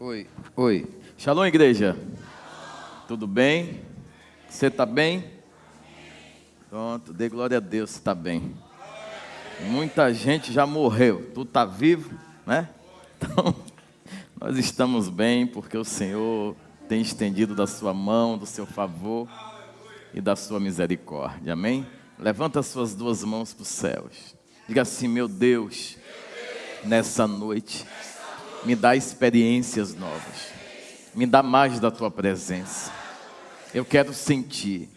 Oi, oi. Shalom, igreja. Tudo bem? Você está bem? Pronto, dê glória a Deus, está bem. Muita gente já morreu, tu está vivo, né? Então, nós estamos bem porque o Senhor tem estendido da sua mão, do seu favor e da sua misericórdia, amém? Levanta as suas duas mãos para os céus. Diga assim: meu Deus, nessa noite, me dá experiências novas. Me dá mais da tua presença. Eu quero sentir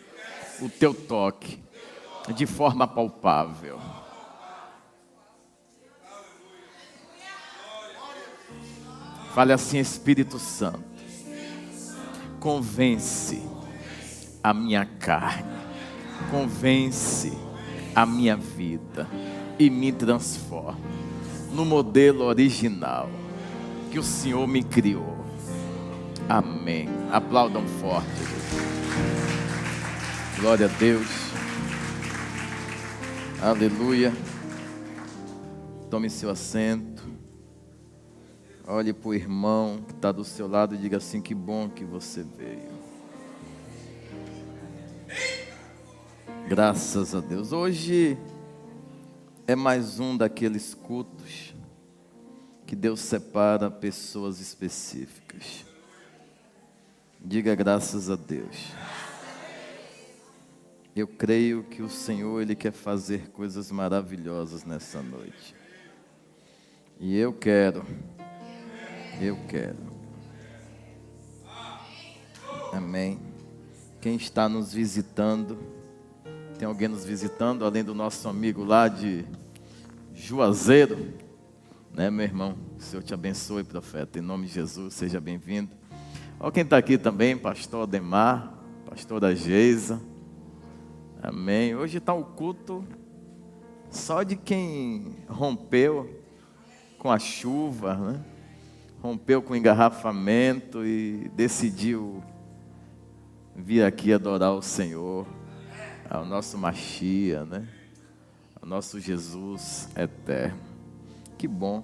o teu toque de forma palpável. Fale assim: Espírito Santo, convence a minha carne, convence a minha vida e me transforma no modelo original que o Senhor me criou. Amém. Aplaudam forte. Glória a Deus. Aleluia. Tome seu assento. Olhe para o irmão que está do seu lado e diga assim: que bom que você veio. Graças a Deus. Hoje é mais um daqueles cultos que Deus separa pessoas específicas. Diga graças a Deus. Eu creio que o Senhor, Ele quer fazer coisas maravilhosas nessa noite. E eu quero. Amém. Quem está nos visitando, tem alguém nos visitando, além do nosso amigo lá de Juazeiro, né, meu irmão? O Senhor te abençoe, profeta, em nome de Jesus, seja bem-vindo. Olha quem está aqui também, pastor Ademar, pastora Geisa. Amém. Hoje está o culto só de quem rompeu com a chuva, né? Rompeu com o engarrafamento e decidiu vir aqui adorar o Senhor, ao nosso Machia, né? Ao nosso Jesus eterno. Que bom.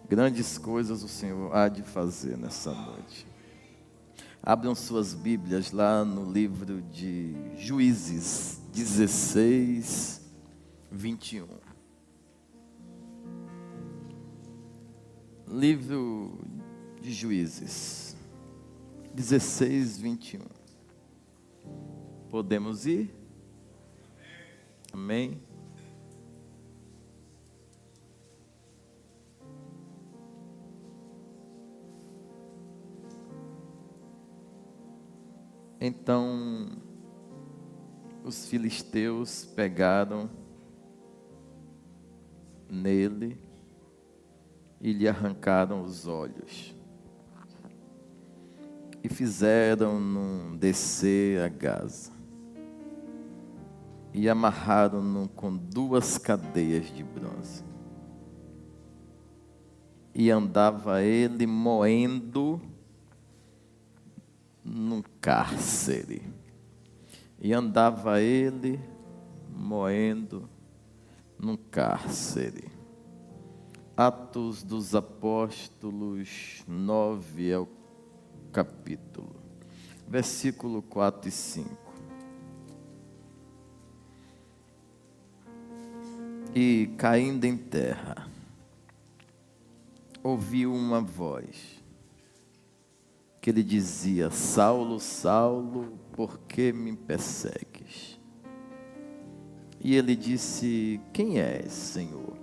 Grandes coisas o Senhor há de fazer nessa noite. Abram suas Bíblias lá no livro de Juízes 16, 21. Livro de Juízes 16, 21. Podemos ir? Amém? Então, os filisteus pegaram nele e lhe arrancaram os olhos. E fizeram-no descer a Gaza. E amarraram-no com 2 cadeias de bronze. E andava ele moendo num cárcere. E andava ele moendo num cárcere. Atos dos Apóstolos 9 é o capítulo. Versículo 4 e 5. E caindo em terra, ouviu uma voz que lhe dizia: Saulo, Saulo, por que me persegues? E ele disse: quem és, Senhor?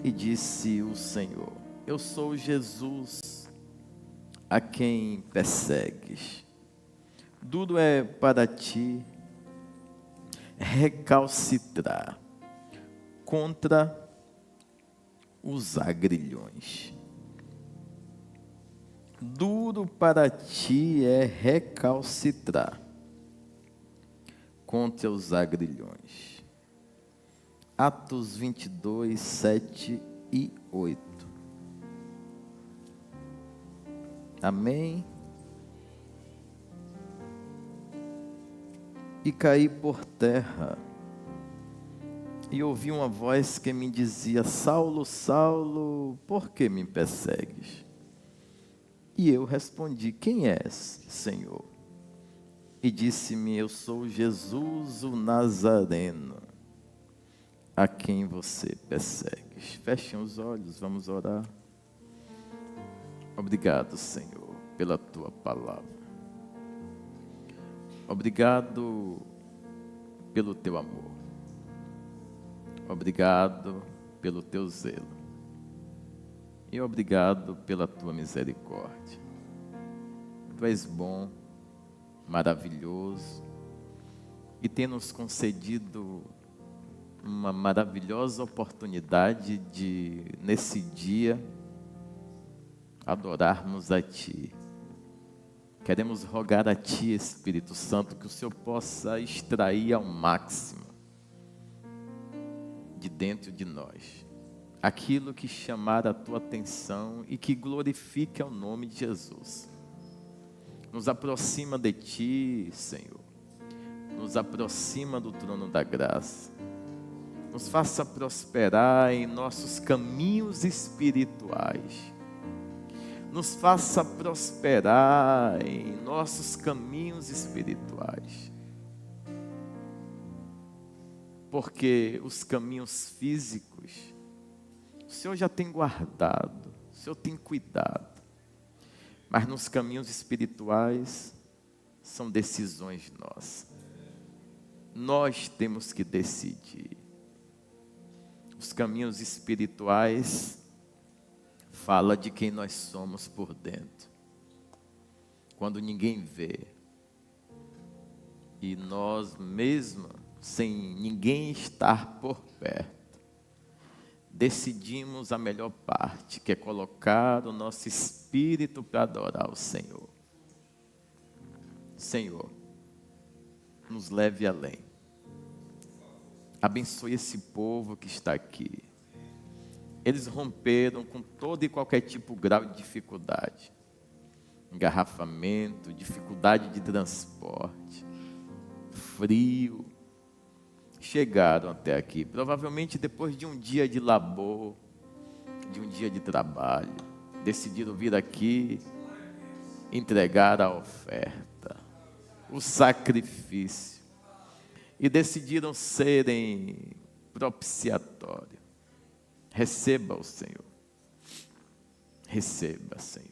E disse o Senhor: eu sou Jesus, a quem persegues. Duro é para ti recalcitrar contra os agrilhões. Duro para ti é recalcitrar contra os agrilhões. Atos 22, 7 e 8. Amém? E caí por terra, e ouvi uma voz que me dizia: Saulo, Saulo, por que me persegues? E eu respondi: quem és, Senhor? E disse-me: eu sou Jesus o Nazareno, a quem você persegue. Fechem os olhos, vamos orar. Obrigado, Senhor, pela tua palavra. Obrigado pelo teu amor. Obrigado pelo teu zelo. E obrigado pela tua misericórdia. Tu és bom, maravilhoso, e tem nos concedido uma maravilhosa oportunidade de, nesse dia, adorarmos a Ti. Queremos rogar a Ti, Espírito Santo, que o Senhor possa extrair ao máximo de dentro de nós aquilo que chamar a Tua atenção e que glorifique ao nome de Jesus. Nos aproxima de Ti, Senhor. Nos aproxima do trono da graça. Nos faça prosperar em nossos caminhos espirituais. Nos faça prosperar em nossos caminhos espirituais. Porque os caminhos físicos, o Senhor já tem guardado, o Senhor tem cuidado. Mas nos caminhos espirituais, são decisões nossas. Nós temos que decidir. Os caminhos espirituais fala de quem nós somos por dentro. Quando ninguém vê. E nós mesmos, sem ninguém estar por perto, decidimos a melhor parte, que é colocar o nosso espírito para adorar o Senhor. Senhor, nos leve além. Abençoe esse povo que está aqui. Eles romperam com todo e qualquer tipo de grau de dificuldade. Engarrafamento, dificuldade de transporte, frio. Chegaram até aqui, provavelmente depois de um dia de labor, de um dia de trabalho. Decidiram vir aqui, entregar a oferta, o sacrifício. E decidiram serem propiciatórios. Receba o Senhor. Receba, Senhor.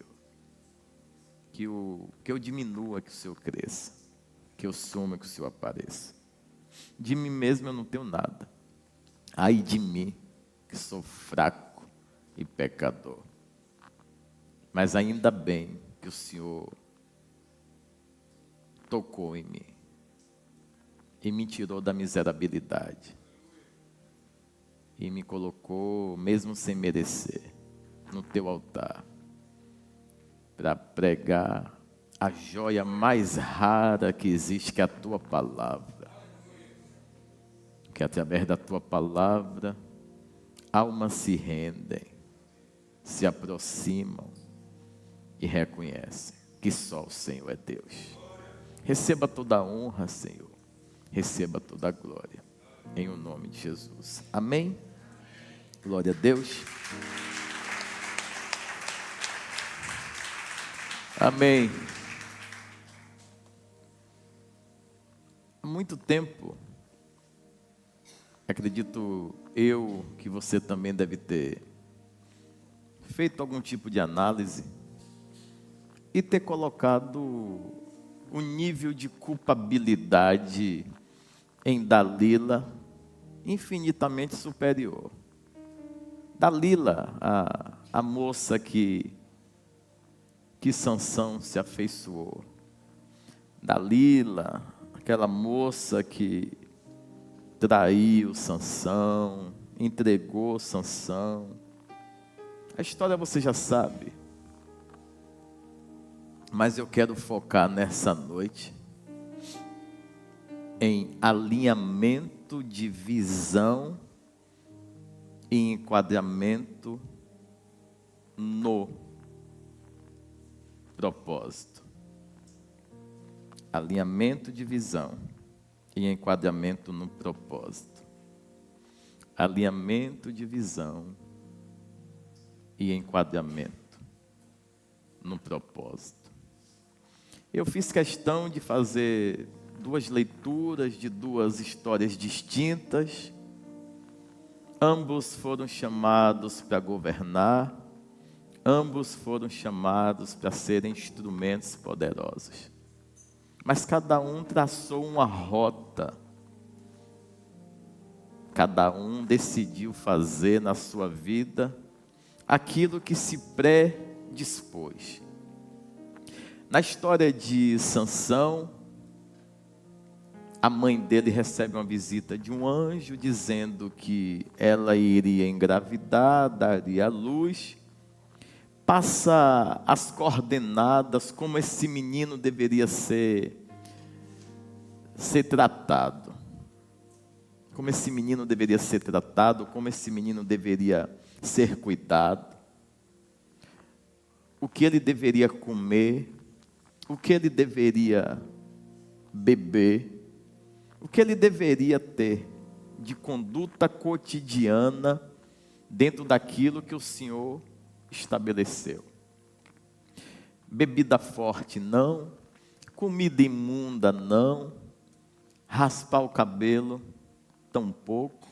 Que eu diminua, que o Senhor cresça. Que eu suma, que o Senhor apareça. De mim mesmo eu não tenho nada. Ai de mim, que sou fraco e pecador. Mas ainda bem que o Senhor tocou em mim. E me tirou da miserabilidade. E me colocou, mesmo sem merecer, no teu altar, para pregar a joia mais rara que existe, que é a tua palavra. Que através da tua palavra, almas se rendem, se aproximam e reconhecem que só o Senhor é Deus. Receba toda a honra, Senhor. Receba toda a glória. Em o nome de Jesus. Amém? Glória a Deus. Amém. Há muito tempo, acredito eu que você também deve ter feito algum tipo de análise e ter colocado o nível de culpabilidade em Dalila infinitamente superior. Dalila, a moça que Sansão se afeiçoou. Dalila, aquela moça que traiu Sansão, entregou Sansão. A história você já sabe. Mas eu quero focar nessa noite em alinhamento de visão e enquadramento no propósito. Alinhamento de visão e enquadramento no propósito. Alinhamento de visão e enquadramento no propósito. Eu fiz questão de fazer 2 leituras de 2 histórias distintas. Ambos foram chamados para governar, ambos foram chamados para serem instrumentos poderosos. Mas cada um traçou uma rota. Cada um decidiu fazer na sua vida aquilo que se predispôs. Na história de Sansão, a mãe dele recebe uma visita de um anjo dizendo que ela iria engravidar, daria à luz, passa as coordenadas como esse menino deveria ser tratado. Como esse menino deveria ser tratado, como esse menino deveria ser cuidado. O que ele deveria comer, o que ele deveria beber, o que ele deveria ter de conduta cotidiana dentro daquilo que o Senhor estabeleceu. Bebida forte não, comida imunda não, raspar o cabelo tampouco.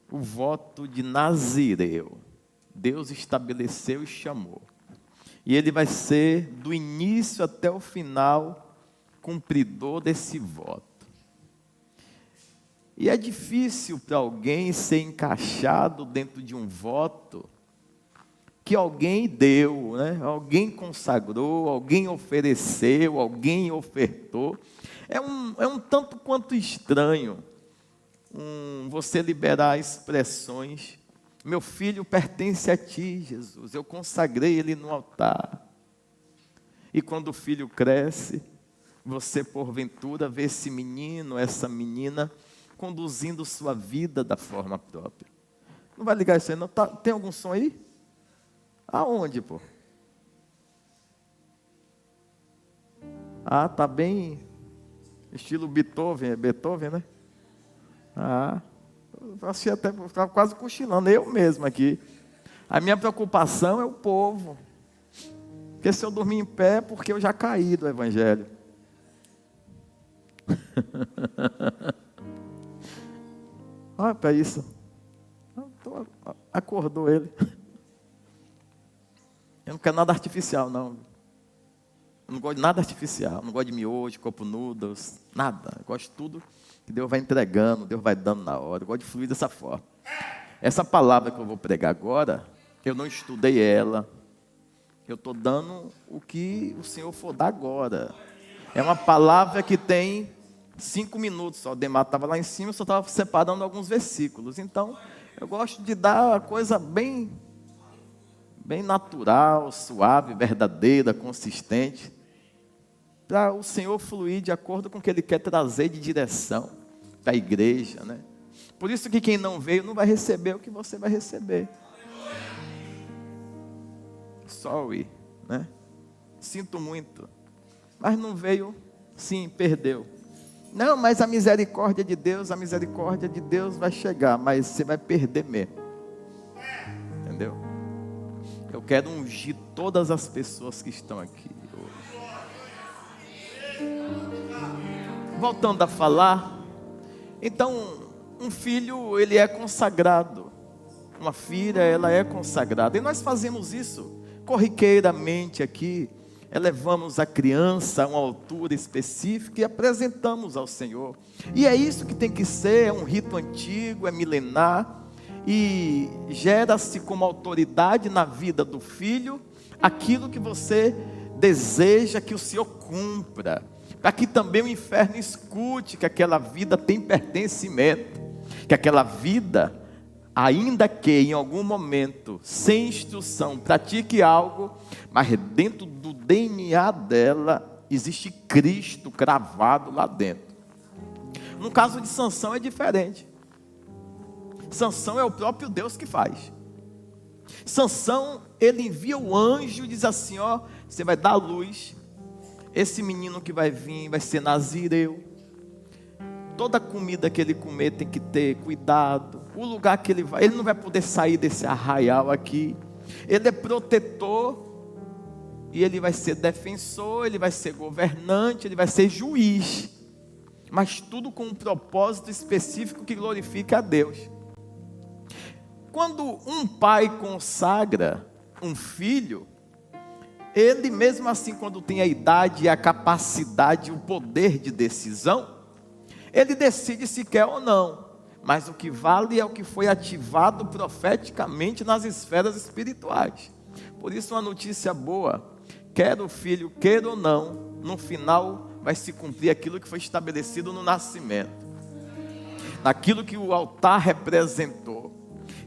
O voto de Nazireu, Deus estabeleceu e chamou. E ele vai ser do início até o final cumpridor desse voto. E é difícil para alguém ser encaixado dentro de um voto que alguém deu, né? Alguém consagrou, alguém ofereceu, alguém ofertou. É um tanto quanto estranho você liberar expressões. Meu filho pertence a ti, Jesus. Eu consagrei ele no altar. E quando o filho cresce, você porventura vê esse menino, essa menina conduzindo sua vida da forma própria. Não vai ligar isso aí não? Tem algum som aí? Aonde, pô? Tá bem estilo Beethoven, é Beethoven, né? Eu achei até, estava quase cochilando, eu mesmo aqui. A minha preocupação é o povo. Porque se eu dormir em pé, é porque eu já caí do evangelho. Olha para isso. Acordou ele. Eu não quero nada artificial, não. Eu não gosto de nada artificial. Eu não gosto de miojo, copo noodles, nada. Eu gosto de tudo que Deus vai entregando, Deus vai dando na hora. Eu gosto de fluir dessa forma. Essa palavra que eu vou pregar agora, eu não estudei ela. Eu estou dando o que o Senhor for dar agora. É uma palavra que tem 5 minutos só. O Demar estava lá em cima, eu só estava separando alguns versículos. Então, eu gosto de dar a coisa bem natural, suave, verdadeira, consistente, para o Senhor fluir de acordo com o que Ele quer trazer de direção para a igreja, né? Por isso que quem não veio não vai receber o que você vai receber. Sorry, né? Sinto muito. Mas não veio, sim, perdeu. Não, mas a misericórdia de Deus vai chegar, mas você vai perder mesmo. Entendeu? Eu quero ungir todas as pessoas que estão aqui hoje. Voltando a falar, então, um filho, ele é consagrado. Uma filha, ela é consagrada. E nós fazemos isso corriqueiramente aqui. Elevamos a criança a uma altura específica e apresentamos ao Senhor. E é isso que tem que ser, é um rito antigo, é milenar. E gera-se como autoridade na vida do filho aquilo que você deseja que o Senhor cumpra, para que também o inferno escute que aquela vida tem pertencimento, que aquela vida, ainda que em algum momento, sem instrução, pratique algo, mas dentro do DNA dela existe Cristo cravado lá dentro. No caso de Sansão é diferente. Sansão é o próprio Deus que faz. Sansão, ele envia o anjo e diz assim, ó, você vai dar luz, esse menino que vai vir vai ser nazireu, toda comida que ele comer tem que ter cuidado, o lugar que ele vai, ele não vai poder sair desse arraial aqui, ele é protetor e ele vai ser defensor, ele vai ser governante, ele vai ser juiz, mas tudo com um propósito específico que glorifique a Deus. Quando um pai consagra um filho, ele mesmo assim, quando tem a idade, a capacidade, o poder de decisão, ele decide se quer ou não, mas o que vale é o que foi ativado profeticamente nas esferas espirituais. Por isso, uma notícia boa: quer o filho queira ou não, no final vai se cumprir aquilo que foi estabelecido no nascimento, naquilo que o altar representou.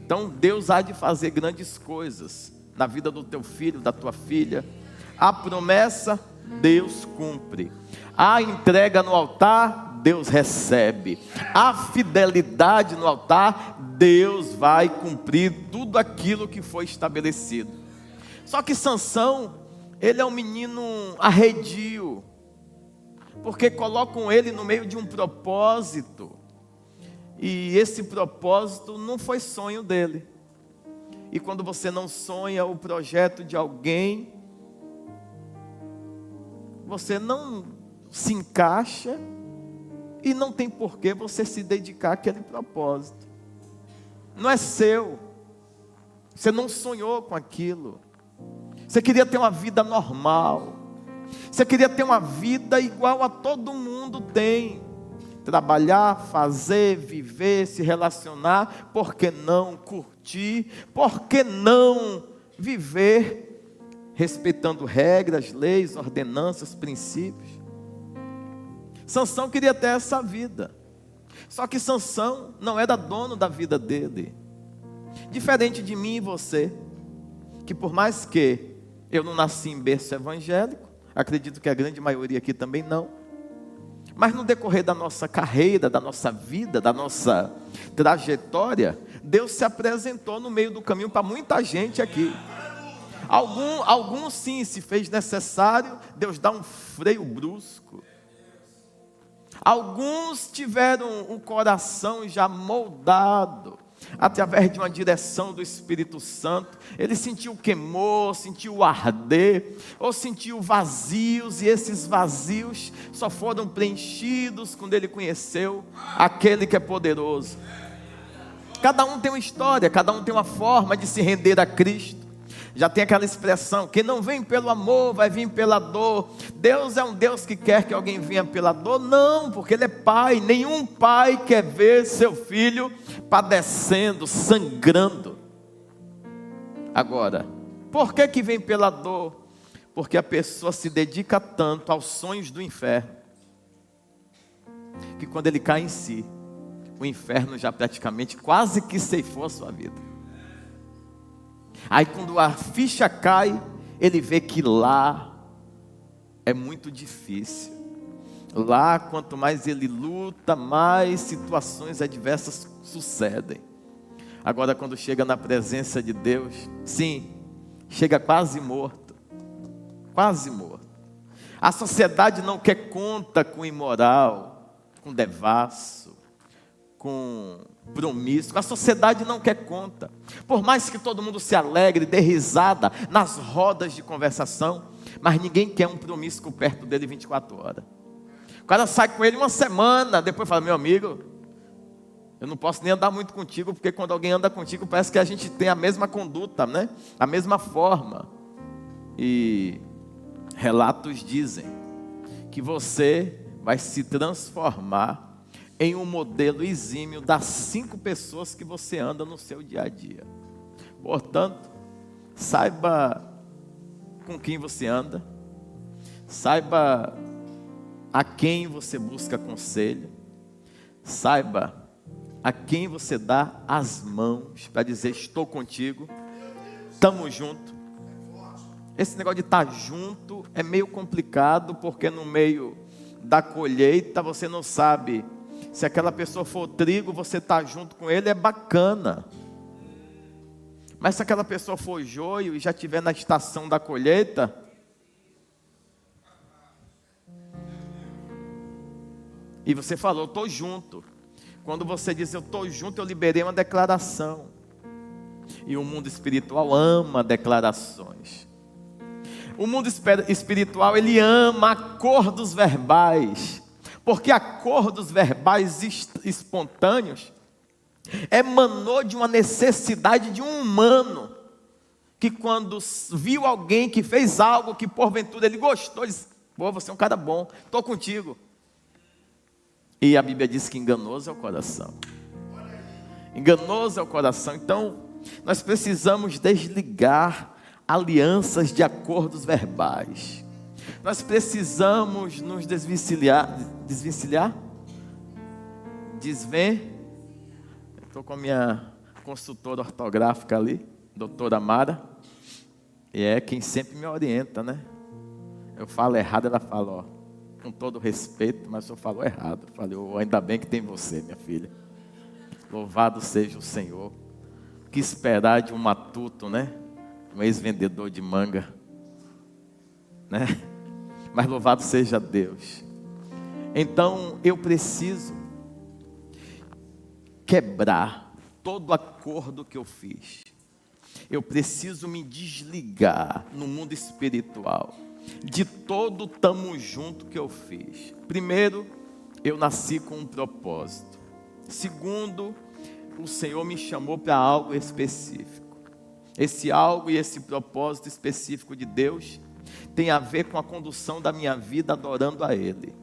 Então Deus há de fazer grandes coisas na vida do teu filho, da tua filha. A promessa, Deus cumpre. A entrega no altar, Deus recebe. A fidelidade no altar, Deus vai cumprir tudo aquilo que foi estabelecido. Só que Sansão, ele é um menino arredio, porque colocam ele no meio de um propósito, e esse propósito não foi sonho dele. E quando você não sonha o projeto de alguém, você não se encaixa e não tem por que você se dedicar àquele propósito. Não é seu. Você não sonhou com aquilo. Você queria ter uma vida normal. Você queria ter uma vida igual a todo mundo tem. Trabalhar, fazer, viver, se relacionar. Por que não curtir? Por que não viver respeitando regras, leis, ordenanças, princípios? Sansão queria ter essa vida. Só que Sansão não era dono da vida dele. Diferente de mim e você, que por mais que eu não nasci em berço evangélico, acredito que a grande maioria aqui também não, mas no decorrer da nossa carreira, da nossa vida, da nossa trajetória, Deus se apresentou no meio do caminho para muita gente aqui. Alguns sim, se fez necessário, Deus dá um freio brusco. Alguns tiveram um coração já moldado através de uma direção do Espírito Santo. Ele sentiu o queimor, sentiu o arder, ou sentiu vazios, e esses vazios só foram preenchidos quando ele conheceu aquele que é poderoso. Cada um tem uma história, cada um tem uma forma de se render a Cristo. Já tem aquela expressão: quem não vem pelo amor vai vir pela dor. Deus é um Deus que quer que alguém venha pela dor? Não, porque Ele é Pai. Nenhum pai quer ver seu filho padecendo, sangrando. Agora, por que vem pela dor? Porque a pessoa se dedica tanto aos sonhos do inferno, que quando ele cai em si, o inferno já praticamente quase que ceifou a sua vida. Aí quando a ficha cai, ele vê que lá é muito difícil. Lá, quanto mais ele luta, mais situações adversas sucedem. Agora, quando chega na presença de Deus, sim, chega quase morto. Quase morto. A sociedade não quer conta com o imoral, com o devasso, com promíscuo. A sociedade não quer conta. Por mais que todo mundo se alegre, dê risada nas rodas de conversação, mas ninguém quer um promíscuo perto dele 24 horas. O cara sai com ele uma semana, depois fala: meu amigo, eu não posso nem andar muito contigo, porque quando alguém anda contigo parece que a gente tem a mesma conduta, né? A mesma forma. E relatos dizem que você vai se transformar em um modelo exímio das 5 pessoas que você anda no seu dia a dia. Portanto, saiba com quem você anda, saiba a quem você busca conselho, saiba a quem você dá as mãos para dizer: estou contigo, estamos juntos. Esse negócio de estar junto é meio complicado, porque no meio da colheita você não sabe se aquela pessoa for trigo, você está junto com ele, é bacana. Mas se aquela pessoa for joio e já estiver na estação da colheita, e você falou: eu estou junto. Quando você diz eu estou junto, eu liberei uma declaração. E o mundo espiritual ama declarações. O mundo espiritual, ele ama acordos verbais, porque acordos verbais espontâneos emanou de uma necessidade de um humano, que quando viu alguém que fez algo que porventura ele gostou, disse: pô, você é um cara bom, estou contigo. E a Bíblia diz que enganoso é o coração. Enganoso é o coração. Então, nós precisamos desligar alianças de acordos verbais. Nós precisamos nos desvencilhar. Estou com a minha consultora ortográfica ali, doutora Mara, e é quem sempre me orienta, né? Eu falo errado, ela fala, ó, com todo respeito, mas eu falo errado. Eu falei: oh, ainda bem que tem você, minha filha. Louvado seja o Senhor. Que esperar de um matuto, né? Um ex-vendedor de manga, né? Mas louvado seja Deus. Então eu preciso quebrar todo acordo que eu fiz. Eu preciso me desligar no mundo espiritual de todo tamo junto que eu fiz. Primeiro, eu nasci com um propósito. Segundo, o Senhor me chamou para algo específico. Esse algo e esse propósito específico de Deus tem a ver com a condução da minha vida adorando a Ele.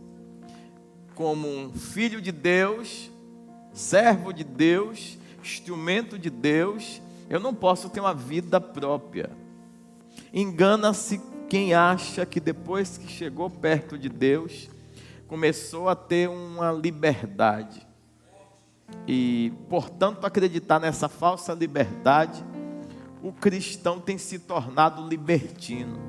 Como um filho de Deus, servo de Deus, instrumento de Deus, eu não posso ter uma vida própria. Engana-se quem acha que depois que chegou perto de Deus, começou a ter uma liberdade. E, portanto, acreditar nessa falsa liberdade, o cristão tem se tornado libertino.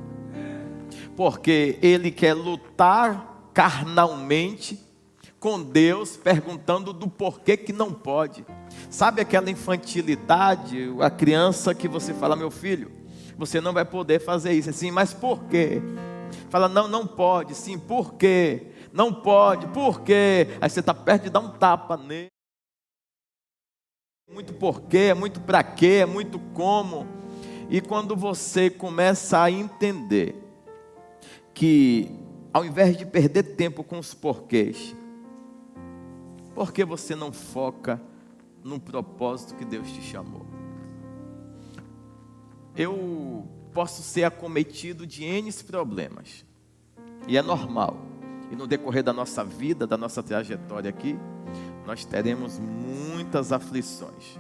Porque ele quer lutar carnalmente com Deus, perguntando do porquê que não pode. Sabe aquela infantilidade, a criança que você fala: meu filho, você não vai poder fazer isso. Assim, mas por quê? Fala: não, não pode. Sim, por quê? Não pode, por quê? Aí você está perto de dar um tapa nele. Muito porquê, é muito para quê, é muito como. E quando você começa a entender que, ao invés de perder tempo com os porquês, por que você não foca no propósito que Deus te chamou? Eu posso ser acometido de N problemas, e é normal. E no decorrer da nossa vida, da nossa trajetória aqui, nós teremos muitas aflições.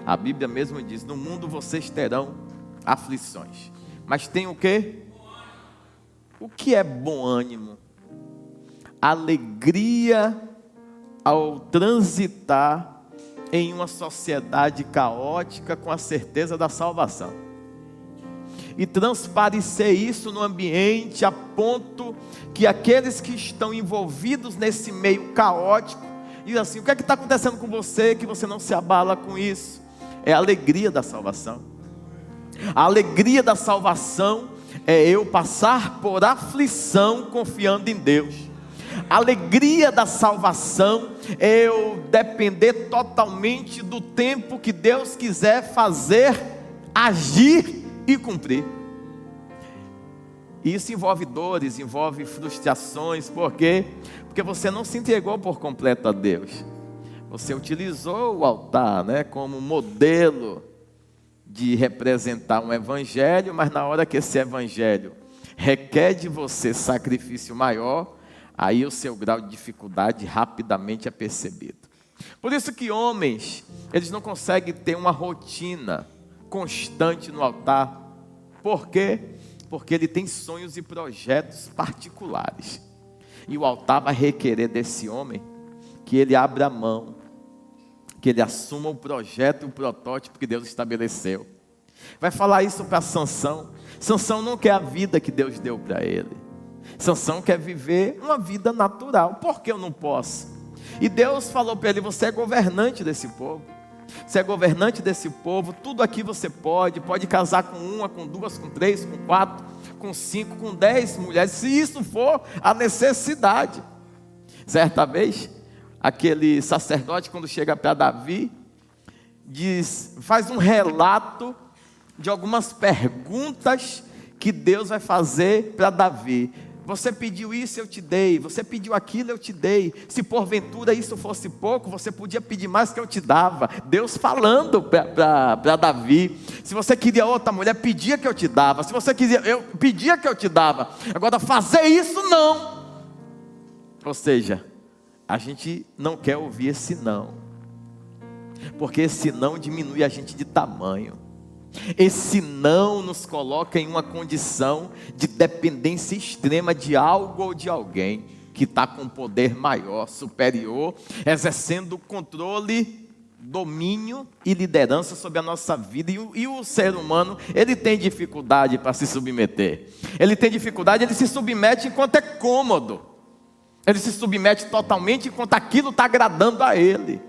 A Bíblia mesmo diz: no mundo vocês terão aflições. Mas tem o quê? O que é bom ânimo? Alegria ao transitar em uma sociedade caótica com a certeza da salvação. E transparecer isso no ambiente a ponto que aqueles que estão envolvidos nesse meio caótico dizem assim: o que é que está acontecendo com você que você não se abala com isso? É a alegria da salvação. A alegria da salvação é eu passar por aflição confiando em Deus. A alegria da salvação é eu depender totalmente do tempo que Deus quiser fazer, agir e cumprir. Isso envolve dores, envolve frustrações. Por quê? Porque você não se entregou por completo a Deus. Você utilizou o altar, né, como modelo de representar um evangelho, mas na hora que esse evangelho requer de você sacrifício maior, aí o seu grau de dificuldade rapidamente é percebido. Por isso que homens, eles não conseguem ter uma rotina constante no altar. Por quê? Porque ele tem sonhos e projetos particulares. E o altar vai requerer desse homem que ele abra a mão, que ele assuma o projeto e o protótipo que Deus estabeleceu. Vai falar isso para Sansão. Sansão não quer a vida que Deus deu para ele. Sansão quer viver uma vida natural. Por que eu não posso? E Deus falou para ele: você é governante desse povo. Você é governante desse povo. Tudo aqui você pode casar com uma, com duas, com três, com quatro, com cinco, com 10 mulheres, se isso for a necessidade. Certa vez, aquele sacerdote, quando chega para Davi, faz um relato de algumas perguntas que Deus vai fazer para Davi. Você pediu isso, eu te dei. Você pediu aquilo, eu te dei. Se porventura isso fosse pouco, você podia pedir mais que eu te dava. Deus falando para Davi. Se você queria outra mulher, pedia que eu te dava. Se você queria, eu pedia que eu te dava. Agora fazer isso não. Ou seja, a gente não quer ouvir esse não. Porque esse não diminui a gente de tamanho. Esse não nos coloca em uma condição de dependência extrema de algo ou de alguém que está com poder maior, superior, exercendo controle, domínio e liderança sobre a nossa vida. E o ser humano, ele tem dificuldade para se submeter. Ele tem dificuldade, ele se submete enquanto é cômodo. Ele se submete totalmente enquanto aquilo está agradando a ele.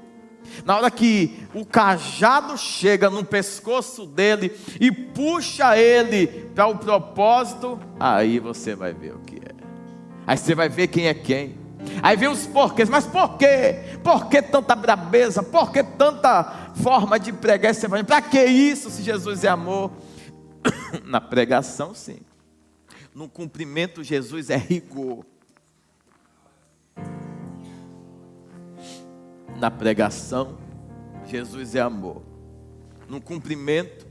Na hora que o cajado chega no pescoço dele e puxa ele para o propósito, aí você vai ver o que é. Aí você vai ver quem é quem. Aí vem os porquês. Mas por quê? Por que tanta brabeza? Por que tanta forma de pregar esse evangelho? Para que isso se Jesus é amor? Na pregação, sim. No cumprimento, Jesus é rigor. Na pregação, Jesus é amor. No cumprimento,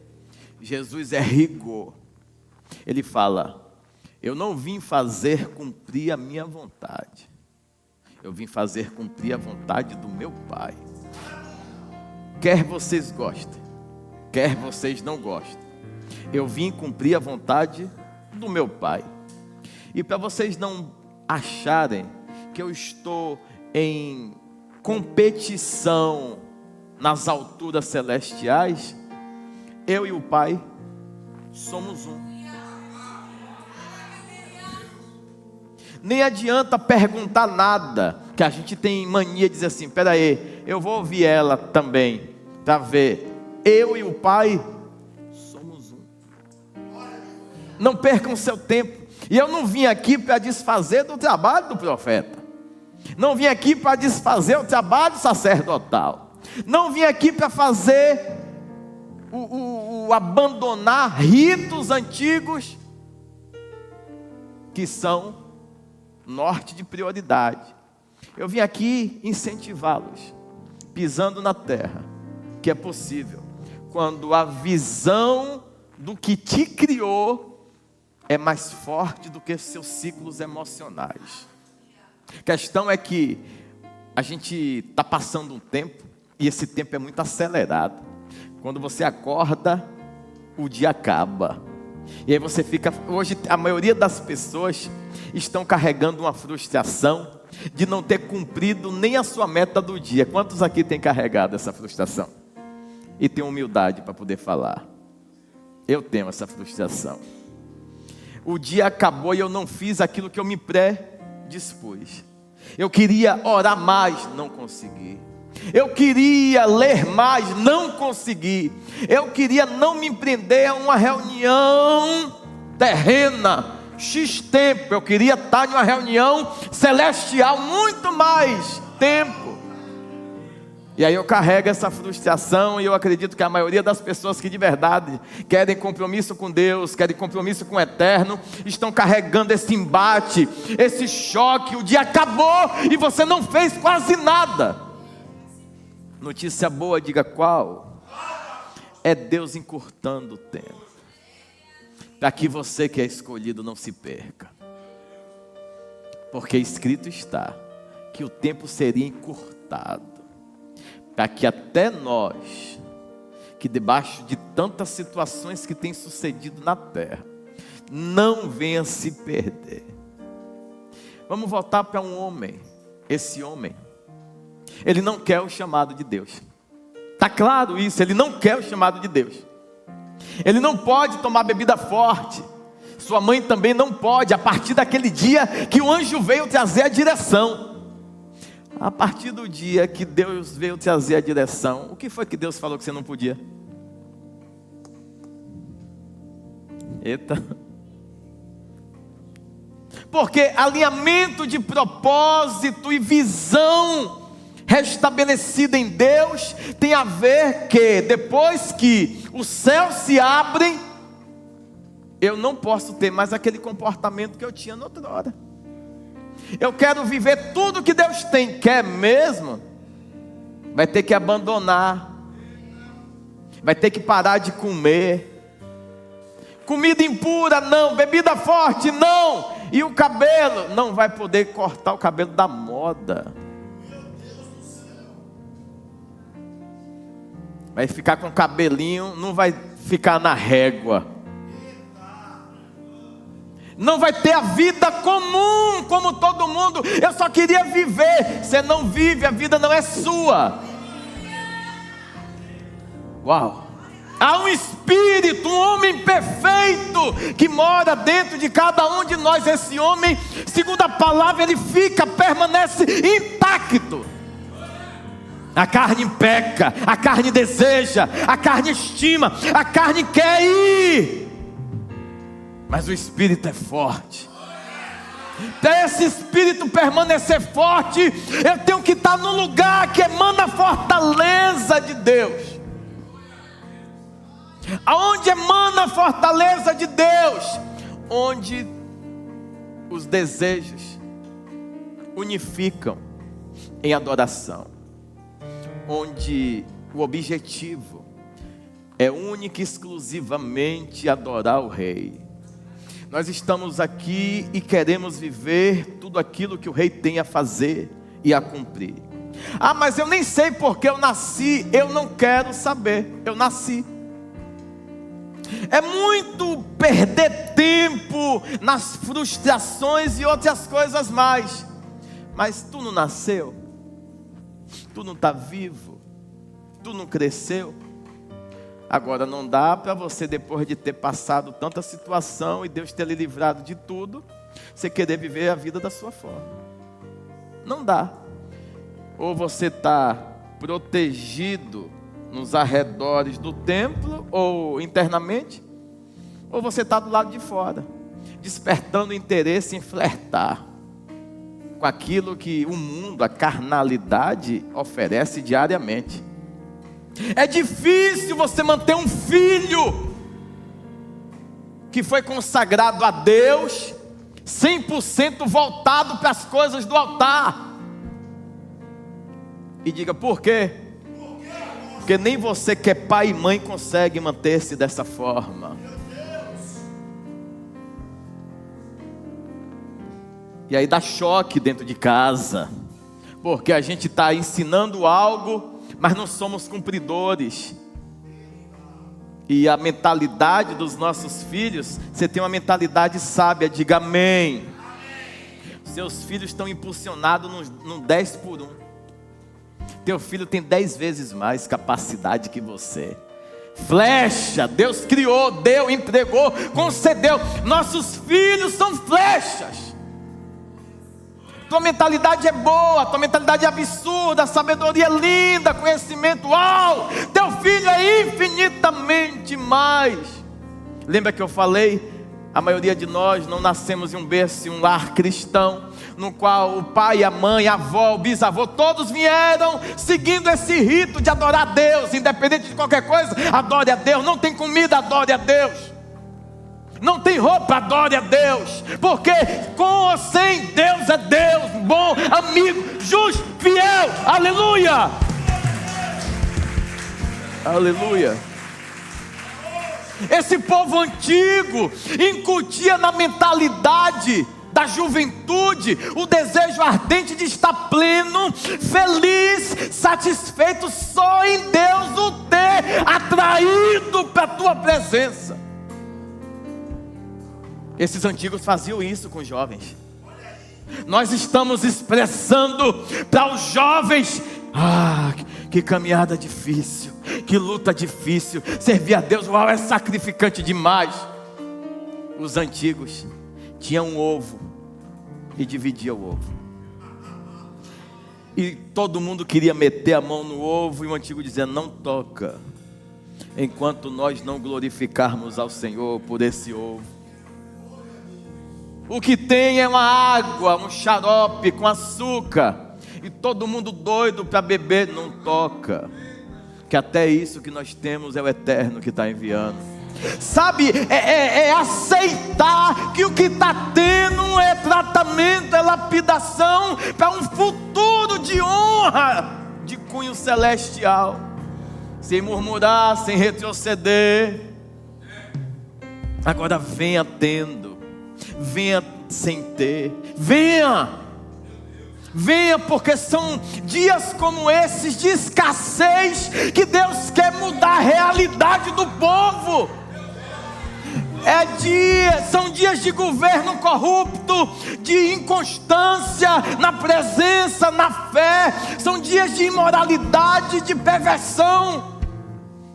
Jesus é rigor. Ele fala: eu não vim fazer cumprir a minha vontade, eu vim fazer cumprir a vontade do meu Pai. Quer vocês gostem, quer vocês não gostem, eu vim cumprir a vontade do meu Pai. E para vocês não acharem que eu estou em competição nas alturas celestiais, eu e o Pai somos um. Nem adianta perguntar nada, que a gente tem mania de dizer assim: espera aí, eu vou ouvir ela também, para ver. Eu e o Pai somos um. Não percam seu tempo. E eu não vim aqui para desfazer do trabalho do profeta. Não vim aqui para desfazer o trabalho sacerdotal. Não vim aqui para fazer abandonar ritos antigos que são norte de prioridade. Eu vim aqui incentivá-los, pisando na terra, que é possível, quando a visão do que te criou é mais forte do que seus ciclos emocionais. A questão é que a gente está passando um tempo, e esse tempo é muito acelerado. Quando você acorda, o dia acaba. E aí você fica... Hoje a maioria das pessoas estão carregando uma frustração de não ter cumprido nem a sua meta do dia. Quantos aqui têm carregado essa frustração? E tem humildade para poder falar: eu tenho essa frustração. O dia acabou e eu não fiz aquilo que eu me predispus. Eu queria orar mais, não consegui. Eu queria ler mais, não consegui. Eu queria não me prender a uma reunião terrena, X tempo. Eu queria estar em uma reunião celestial, muito mais tempo. E aí eu carrego essa frustração, e eu acredito que a maioria das pessoas que de verdade querem compromisso com Deus, querem compromisso com o eterno, estão carregando esse embate, esse choque. O dia acabou e você não fez quase nada. Notícia boa, diga qual? É Deus encurtando o tempo, para que você que é escolhido não se perca. Porque escrito está que o tempo seria encurtado, para que até nós, que debaixo de tantas situações que têm sucedido na terra, não venha se perder. Vamos voltar para um homem. Esse homem, ele não quer o chamado de Deus. Está claro isso, ele não quer o chamado de Deus. Ele não pode tomar bebida forte. Sua mãe também não pode, a partir daquele dia que o anjo veio trazer a direção. A partir do dia que Deus veio trazer a direção, o que foi que Deus falou que você não podia? Eita. Porque alinhamento de propósito e visão restabelecida em Deus tem a ver que depois que os céus se abrem, eu não posso ter mais aquele comportamento que eu tinha noutra hora. Eu quero viver tudo que Deus tem. Quer mesmo? Vai ter que abandonar. Vai ter que parar de comer. Comida impura, não. Bebida forte, não. E o cabelo? Não vai poder cortar o cabelo da moda. Vai ficar com cabelinho, não vai ficar na régua. Não vai ter a vida comum, como todo mundo. Eu só queria viver. Você não vive, a vida não é sua. Uau! Há um espírito, um homem perfeito, que mora dentro de cada um de nós. Esse homem, segundo a palavra, ele permanece intacto. A carne peca, a carne deseja, a carne estima, a carne quer ir, mas o Espírito é forte. Para esse Espírito permanecer forte, eu tenho que estar num lugar que emana a fortaleza de Deus. Aonde emana a fortaleza de Deus? Onde os desejos unificam em adoração. Onde o objetivo é único e exclusivamente adorar o Rei. Nós estamos aqui e queremos viver tudo aquilo que o Rei tem a fazer e a cumprir. Ah, mas eu nem sei porque eu nasci. Eu não quero saber, eu nasci. É muito perder tempo nas frustrações e outras coisas mais. Mas tu não nasceu? Tu não está vivo? Tu não cresceu? Agora não dá para você, depois de ter passado tanta situação e Deus ter lhe livrado de tudo, você querer viver a vida da sua forma. Não dá. Ou você está protegido nos arredores do templo, ou internamente, ou você está do lado de fora, despertando interesse em flertar com aquilo que o mundo, a carnalidade, oferece diariamente. É difícil você manter um filho que foi consagrado a Deus, 100% voltado para as coisas do altar. E diga, por quê? Porque nem você que é pai e mãe consegue manter-se dessa forma. E aí dá choque dentro de casa, porque a gente está ensinando algo, mas não somos cumpridores. E a mentalidade dos nossos filhos, você tem uma mentalidade sábia, diga amém. Seus filhos estão impulsionados num 10 por 1. Teu filho tem 10 vezes mais capacidade que você. Flecha, Deus criou, deu, entregou, concedeu. Nossos filhos são flechas. Tua mentalidade é boa, tua mentalidade é absurda, a sabedoria é linda, conhecimento, uau! Teu filho é infinitamente mais. Lembra que eu falei? A maioria de nós não nascemos em um berço, em um lar cristão, no qual o pai, a mãe, a avó, o bisavô, todos vieram seguindo esse rito de adorar a Deus, independente de qualquer coisa, adore a Deus. Não tem comida, adore a Deus. Não tem roupa, adore a Deus, porque com ou sem Deus é Deus, bom, amigo, justo, fiel, aleluia, aleluia. Esse povo antigo incutia na mentalidade da juventude o desejo ardente de estar pleno, feliz, satisfeito só em Deus o ter atraído para a tua presença. Esses antigos faziam isso com os jovens. Nós estamos expressando para os jovens: que caminhada difícil, que luta difícil, servir a Deus, uau, é sacrificante demais. Os antigos tinham um ovo e dividiam o ovo, e todo mundo queria meter a mão no ovo, e o antigo dizia: não toca, enquanto nós não glorificarmos ao Senhor por esse ovo. O que tem é uma água, um xarope com açúcar, e todo mundo doido para beber. Não toca, que até isso que nós temos é o Eterno que está enviando. Sabe, é aceitar que o que está tendo é tratamento, é lapidação para um futuro de honra, de cunho celestial. Sem murmurar, sem retroceder. Agora venha tendo, venha sem ter, venha, porque são dias como esses de escassez que Deus quer mudar a realidade do povo. São dias de governo corrupto, de inconstância na presença, na fé. São dias de imoralidade, de perversão,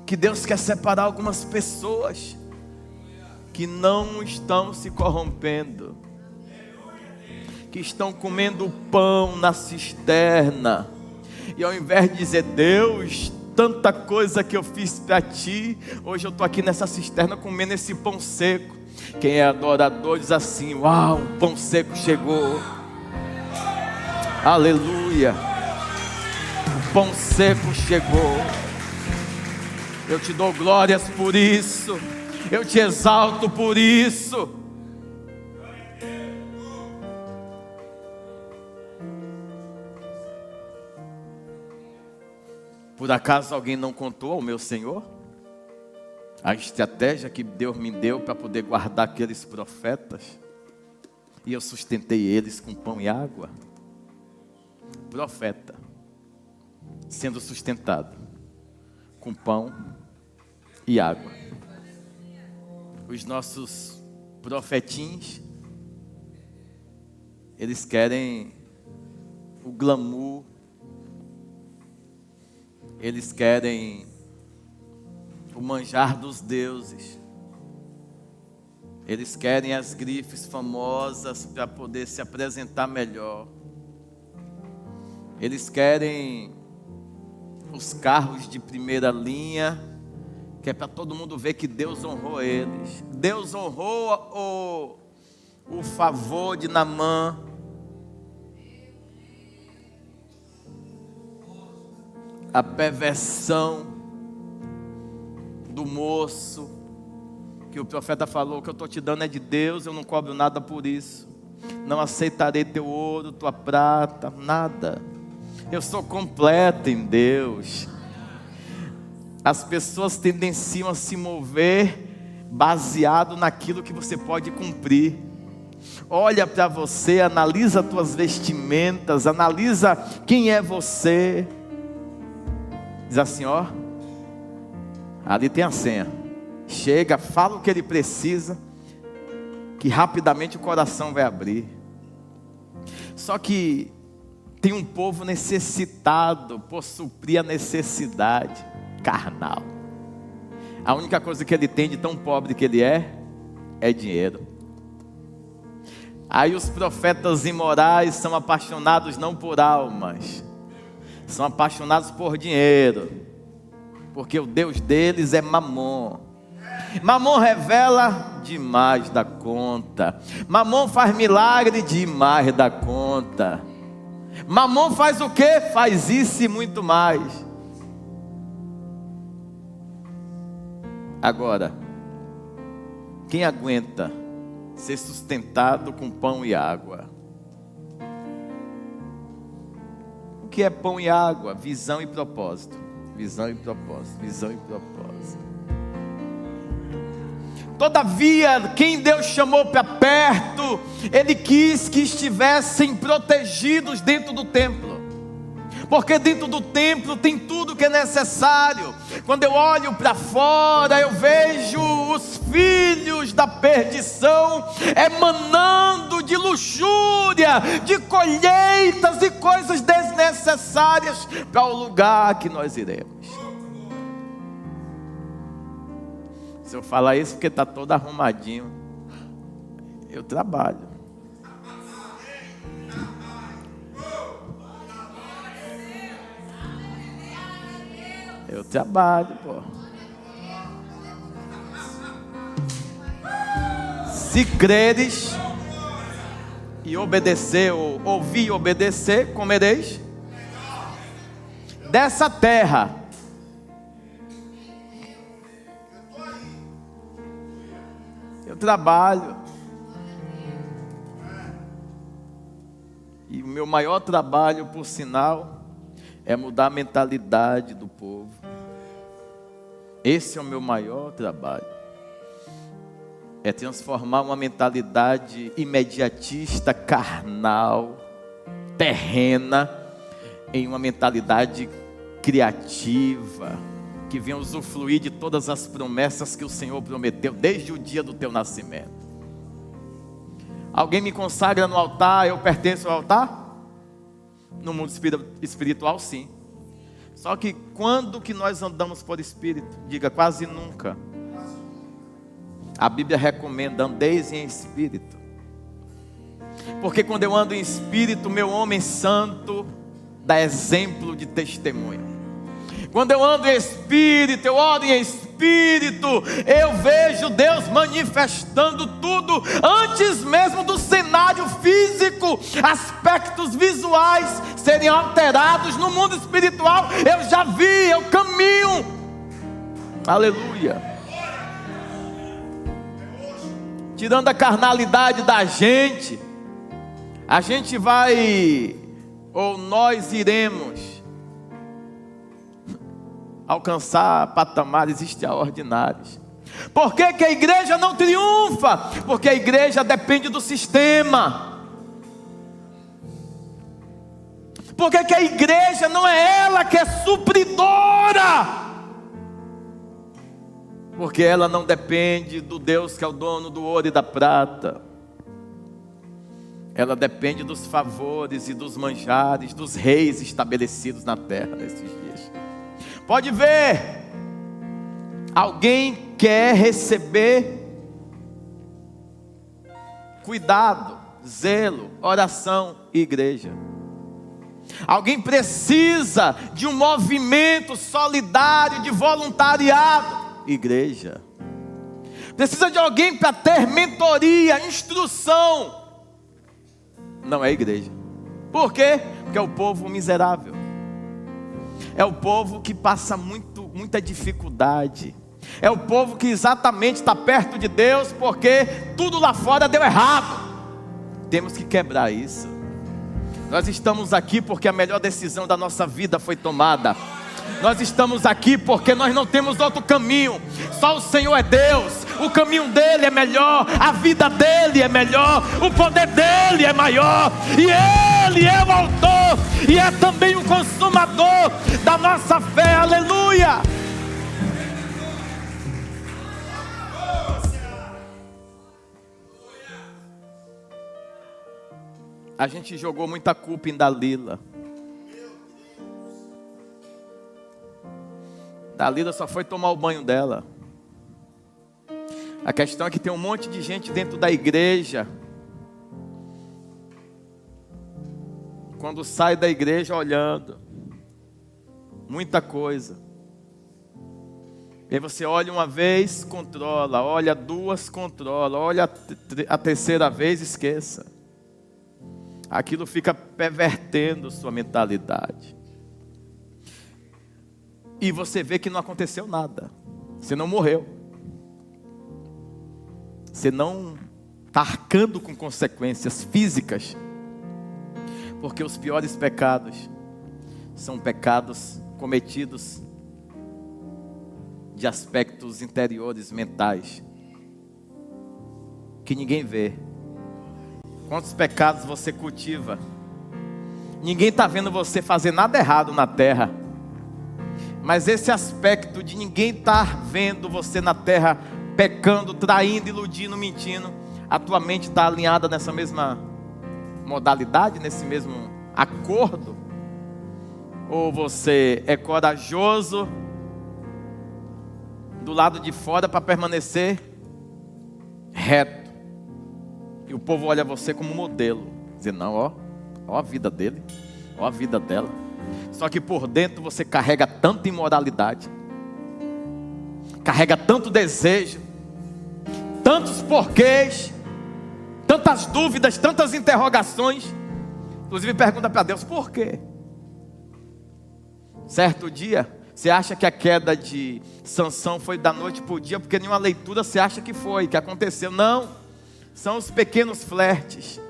que Deus quer separar algumas pessoas que não estão se corrompendo, que estão comendo pão na cisterna, e ao invés de dizer: Deus, tanta coisa que eu fiz para ti, hoje eu estou aqui nessa cisterna comendo esse pão seco. Quem é adorador diz assim: uau, o pão seco chegou, aleluia, o pão seco chegou. Eu te dou glórias por isso, eu te exalto por isso. Por acaso alguém não contou ao meu Senhor a estratégia que Deus me deu para poder guardar aqueles profetas, e eu sustentei eles com pão e água? Profeta sendo sustentado com pão e água. Os nossos profetinhos, eles querem o glamour, eles querem o manjar dos deuses, eles querem as grifes famosas para poder se apresentar melhor, eles querem os carros de primeira linha, que é para todo mundo ver que Deus honrou eles. Deus honrou o favor de Naamã. A perversão do moço, que o profeta falou: o que eu estou te dando é de Deus, eu não cobro nada por isso. Não aceitarei teu ouro, tua prata, nada. Eu sou completo em Deus. As pessoas tendenciam a se mover baseado naquilo que você pode cumprir. Olha para você, analisa as tuas vestimentas, analisa quem é você. Diz assim: ó, ali tem a senha. Chega, fala o que ele precisa, que rapidamente o coração vai abrir. Só que tem um povo necessitado por suprir a necessidade carnal. A única coisa que ele tem de tão pobre que ele é dinheiro. Aí os profetas imorais são apaixonados não por almas, são apaixonados por dinheiro, porque o Deus deles é Mamon. Mamon revela demais da conta. Mamon faz milagre demais da conta. Mamon faz o quê? Faz isso e muito mais. Agora, quem aguenta ser sustentado com pão e água? O que é pão e água? Visão e propósito. Visão e propósito. Visão e propósito. Todavia, quem Deus chamou para perto, Ele quis que estivessem protegidos dentro do templo. Porque dentro do templo tem tudo que é necessário. Quando eu olho para fora, eu vejo os filhos da perdição emanando de luxúria, de colheitas e coisas desnecessárias para o lugar que nós iremos. Se eu falar isso porque está todo arrumadinho, eu trabalho. Eu trabalho, pô. Se creres e obedecer, ou ouvir e obedecer, comereis dessa terra. Eu trabalho. E o meu maior trabalho, por sinal, é mudar a mentalidade do povo. Esse é o meu maior trabalho. É transformar uma mentalidade imediatista, carnal, terrena, em uma mentalidade criativa, que venha usufruir de todas as promessas que o Senhor prometeu desde o dia do teu nascimento. Alguém me consagra no altar, eu pertenço ao altar? No mundo espiritual, sim. Só que quando que nós andamos por espírito? Diga, quase nunca. A Bíblia recomenda, andeis em espírito. Porque quando eu ando em espírito, meu homem santo dá exemplo de testemunho. Quando eu ando em espírito, eu oro em espírito, eu vejo Deus manifestando tudo, antes mesmo do cenário físico, aspectos visuais serem alterados no mundo espiritual. Eu já vi, eu caminho. Aleluia. Tirando a carnalidade da gente, a gente vai, ou nós iremos alcançar patamares extraordinários. Por que que a igreja não triunfa? Porque a igreja depende do sistema. Por que que a igreja não é ela que é supridora? Porque ela não depende do Deus que é o dono do ouro e da prata. Ela depende dos favores e dos manjares dos reis estabelecidos na terra nesses dias. Pode ver, alguém quer receber cuidado, zelo, oração e igreja. Alguém precisa de um movimento solidário de voluntariado, igreja. Precisa de alguém para ter mentoria, instrução, não é igreja. Por quê? Porque é o povo miserável. É o povo que passa muita dificuldade. É o povo que exatamente está perto de Deus porque tudo lá fora deu errado. Temos que quebrar isso. Nós estamos aqui porque a melhor decisão da nossa vida foi tomada. Nós estamos aqui porque nós não temos outro caminho. Só o Senhor é Deus. O caminho dele é melhor, a vida dele é melhor, o poder dele é maior, e ele é o autor e é também o consumador da nossa fé. Aleluia. A gente jogou muita culpa em Dalila. Dalila só foi tomar o banho dela. A questão é que tem um monte de gente dentro da igreja, quando sai da igreja olhando muita coisa. E aí você olha uma vez, controla, olha duas, controla, olha a terceira vez, esqueça. Aquilo fica pervertendo sua mentalidade. E você vê que não aconteceu nada. Você não morreu. Você não está arcando com consequências físicas. Porque os piores pecados são pecados cometidos de aspectos interiores, mentais, que ninguém vê. Quantos pecados você cultiva? Ninguém está vendo você fazer nada errado na terra. Mas esse aspecto de ninguém estar vendo você na terra pecando, traindo, iludindo, mentindo, a tua mente está alinhada nessa mesma modalidade, nesse mesmo acordo? Ou você é corajoso do lado de fora para permanecer reto, e o povo olha você como modelo, dizer, não, ó a vida dele, ó a vida dela. Só que por dentro você carrega tanta imoralidade, carrega tanto desejo, tantos porquês, tantas dúvidas, tantas interrogações. Inclusive pergunta para Deus, por quê? Certo dia, Você acha que a queda de Sansão foi da noite para o dia, porque nenhuma leitura você acha que foi, que aconteceu. Não, são os pequenos flertes,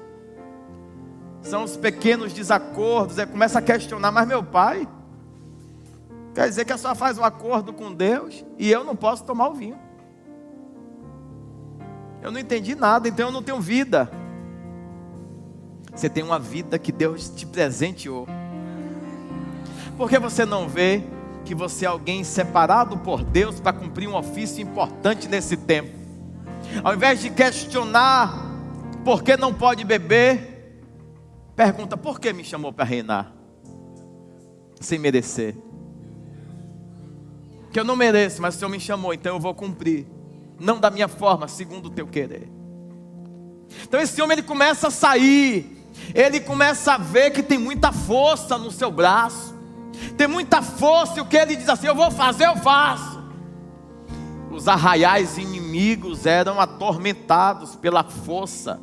são os pequenos desacordos. Aí começa a questionar, mas meu pai, quer dizer que a senhora faz um acordo com Deus e eu não posso tomar o vinho? Eu não entendi nada, então eu não tenho vida. Você tem uma vida que Deus te presenteou. Por que você não vê que você é alguém separado por Deus para cumprir um ofício importante nesse tempo? Ao invés de questionar por que não pode beber, pergunta: por que me chamou para reinar? Sem merecer. Que eu não mereço, mas o Senhor me chamou, então eu vou cumprir. Não da minha forma, segundo o teu querer. Então esse homem, ele começa a sair, ele começa a ver que tem muita força no seu braço, tem muita força, e o que ele diz assim: eu vou fazer, eu faço. Os arraiais inimigos eram atormentados pela força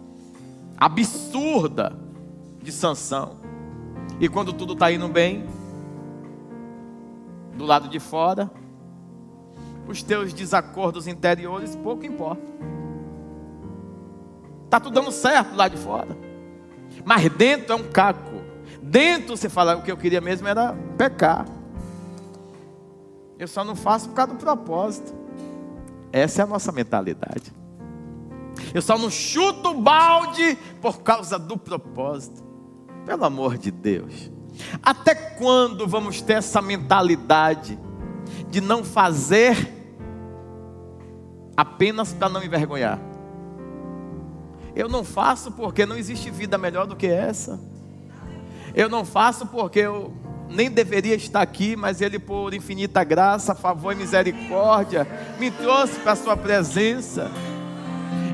absurda de Sansão. E quando tudo está indo bem, do lado de fora, os teus desacordos interiores pouco importam. Está tudo dando certo lá de fora, mas dentro é um caco. Dentro você fala: o que eu queria mesmo era pecar, eu só não faço por causa do propósito. Essa é a nossa mentalidade. Eu só não chuto o balde por causa do propósito. Pelo amor de Deus, até quando vamos ter essa mentalidade de não fazer apenas para não envergonhar? Eu não faço porque não existe vida melhor do que essa. Eu não faço porque eu nem deveria estar aqui, mas Ele, por infinita graça, favor e misericórdia, me trouxe para a sua presença.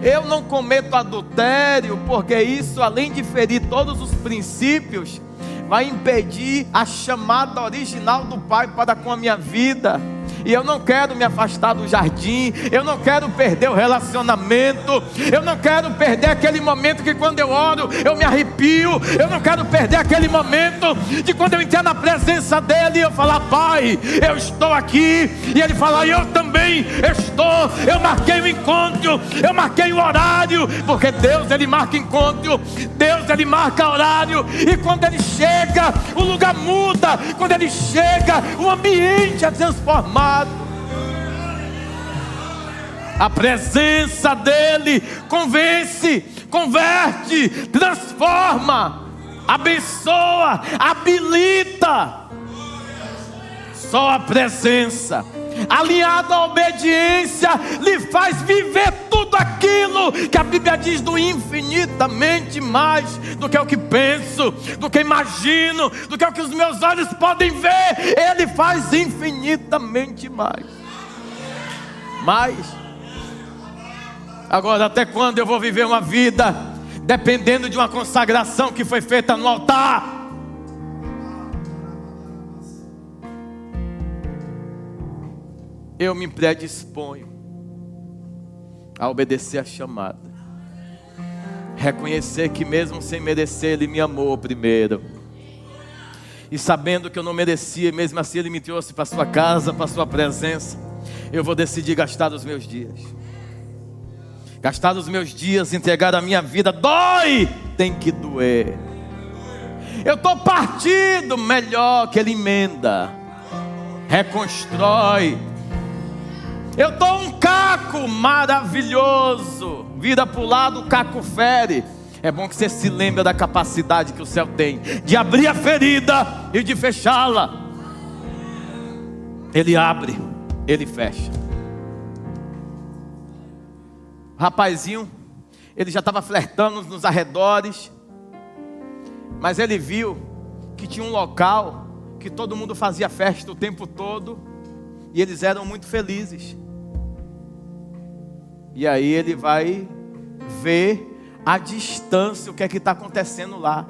Eu não cometo adultério porque isso, além de ferir todos os princípios, vai impedir a chamada original do Pai para com a minha vida. E eu não quero me afastar do jardim, eu não quero perder o relacionamento, eu não quero perder aquele momento que quando eu oro eu me arrepio, eu não quero perder aquele momento de quando eu entrar na presença dEle e eu falar: Pai, eu estou aqui, e Ele falar: eu também estou. Eu marquei o encontro, eu marquei o horário, porque Deus, Ele marca encontro, Deus, Ele marca horário, e quando Ele chega, o lugar muda, quando Ele chega, o ambiente é transformado. A presença dEle convence, converte, transforma, abençoa, habilita. Só a presença, alinhada à obediência, lhe faz viver tudo aquilo que a Bíblia diz: do infinitamente mais do que o que penso, do que imagino, do que o que os meus olhos podem ver. Ele faz infinitamente mais. Agora, até quando eu vou viver uma vida dependendo de uma consagração que foi feita no altar? Eu me predisponho a obedecer a chamada, reconhecer que mesmo sem merecer Ele me amou primeiro, e sabendo que eu não merecia, mesmo assim Ele me trouxe para a sua casa, para a sua presença. Eu vou decidir gastar os meus dias, entregar a minha vida. Dói, tem que doer. Eu estou partido, melhor que Ele emenda, reconstrói. Eu estou um caco maravilhoso, vira para o lado, o caco fere. É bom que você se lembre da capacidade que o céu tem de abrir a ferida e de fechá-la. Ele abre, Ele fecha. O rapazinho, ele já estava flertando nos arredores, mas ele viu que tinha um local que todo mundo fazia festa o tempo todo, e eles eram muito felizes. E aí ele vai ver à distância o que é que está acontecendo lá.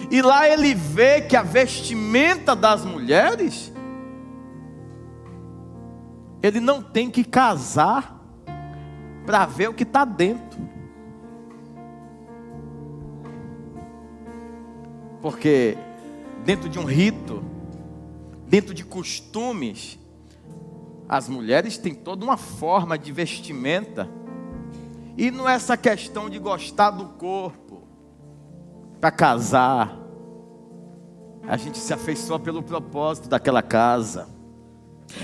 E lá ele vê que a vestimenta das mulheres, ele não tem que casar para ver o que está dentro. Porque dentro de um rito, dentro de costumes. As mulheres têm toda uma forma de vestimenta. E não é essa questão de gostar do corpo para casar. A gente se afeiçoa pelo propósito daquela casa.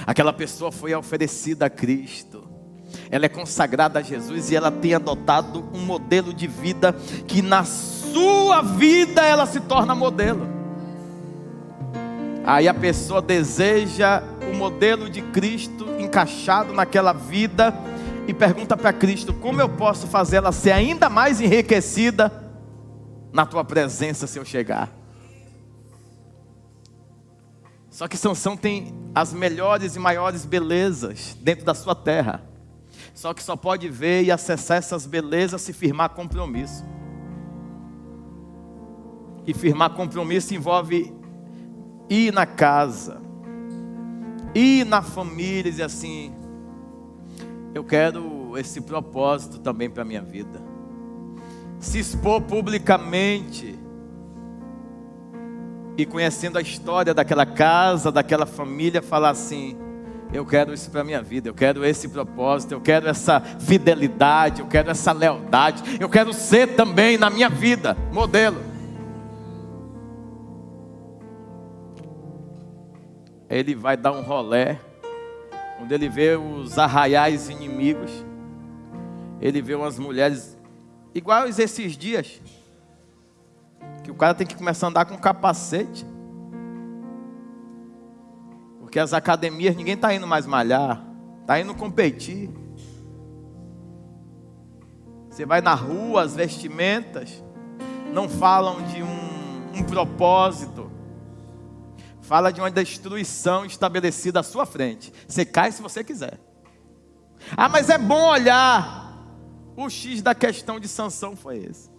Aquela pessoa foi oferecida a Cristo. Ela é consagrada a Jesus e ela tem adotado um modelo de vida que na sua vida ela se torna modelo. Aí a pessoa deseja o modelo de Cristo encaixado naquela vida e pergunta para Cristo: como eu posso fazer ela ser ainda mais enriquecida na tua presença se eu chegar? Só que Sansão tem as melhores e maiores belezas dentro da sua terra. Só que só pode ver e acessar essas belezas se firmar compromisso. E firmar compromisso envolve ir na casa, ir na família e dizer assim: eu quero esse propósito também para a minha vida. Se expor publicamente e conhecendo a história daquela casa, daquela família, falar assim: eu quero isso para a minha vida, eu quero esse propósito, eu quero essa fidelidade, eu quero essa lealdade, eu quero ser também na minha vida modelo. Ele vai dar um rolê, onde ele vê os arraiais inimigos, ele vê umas mulheres iguais esses dias, que o cara tem que começar a andar com capacete, porque as academias ninguém está indo mais malhar, está indo competir. Você vai na rua, as vestimentas não falam de um propósito, fala de uma destruição estabelecida à sua frente. Você cai se você quiser. Ah, mas é bom olhar. O X da questão de Sansão foi esse.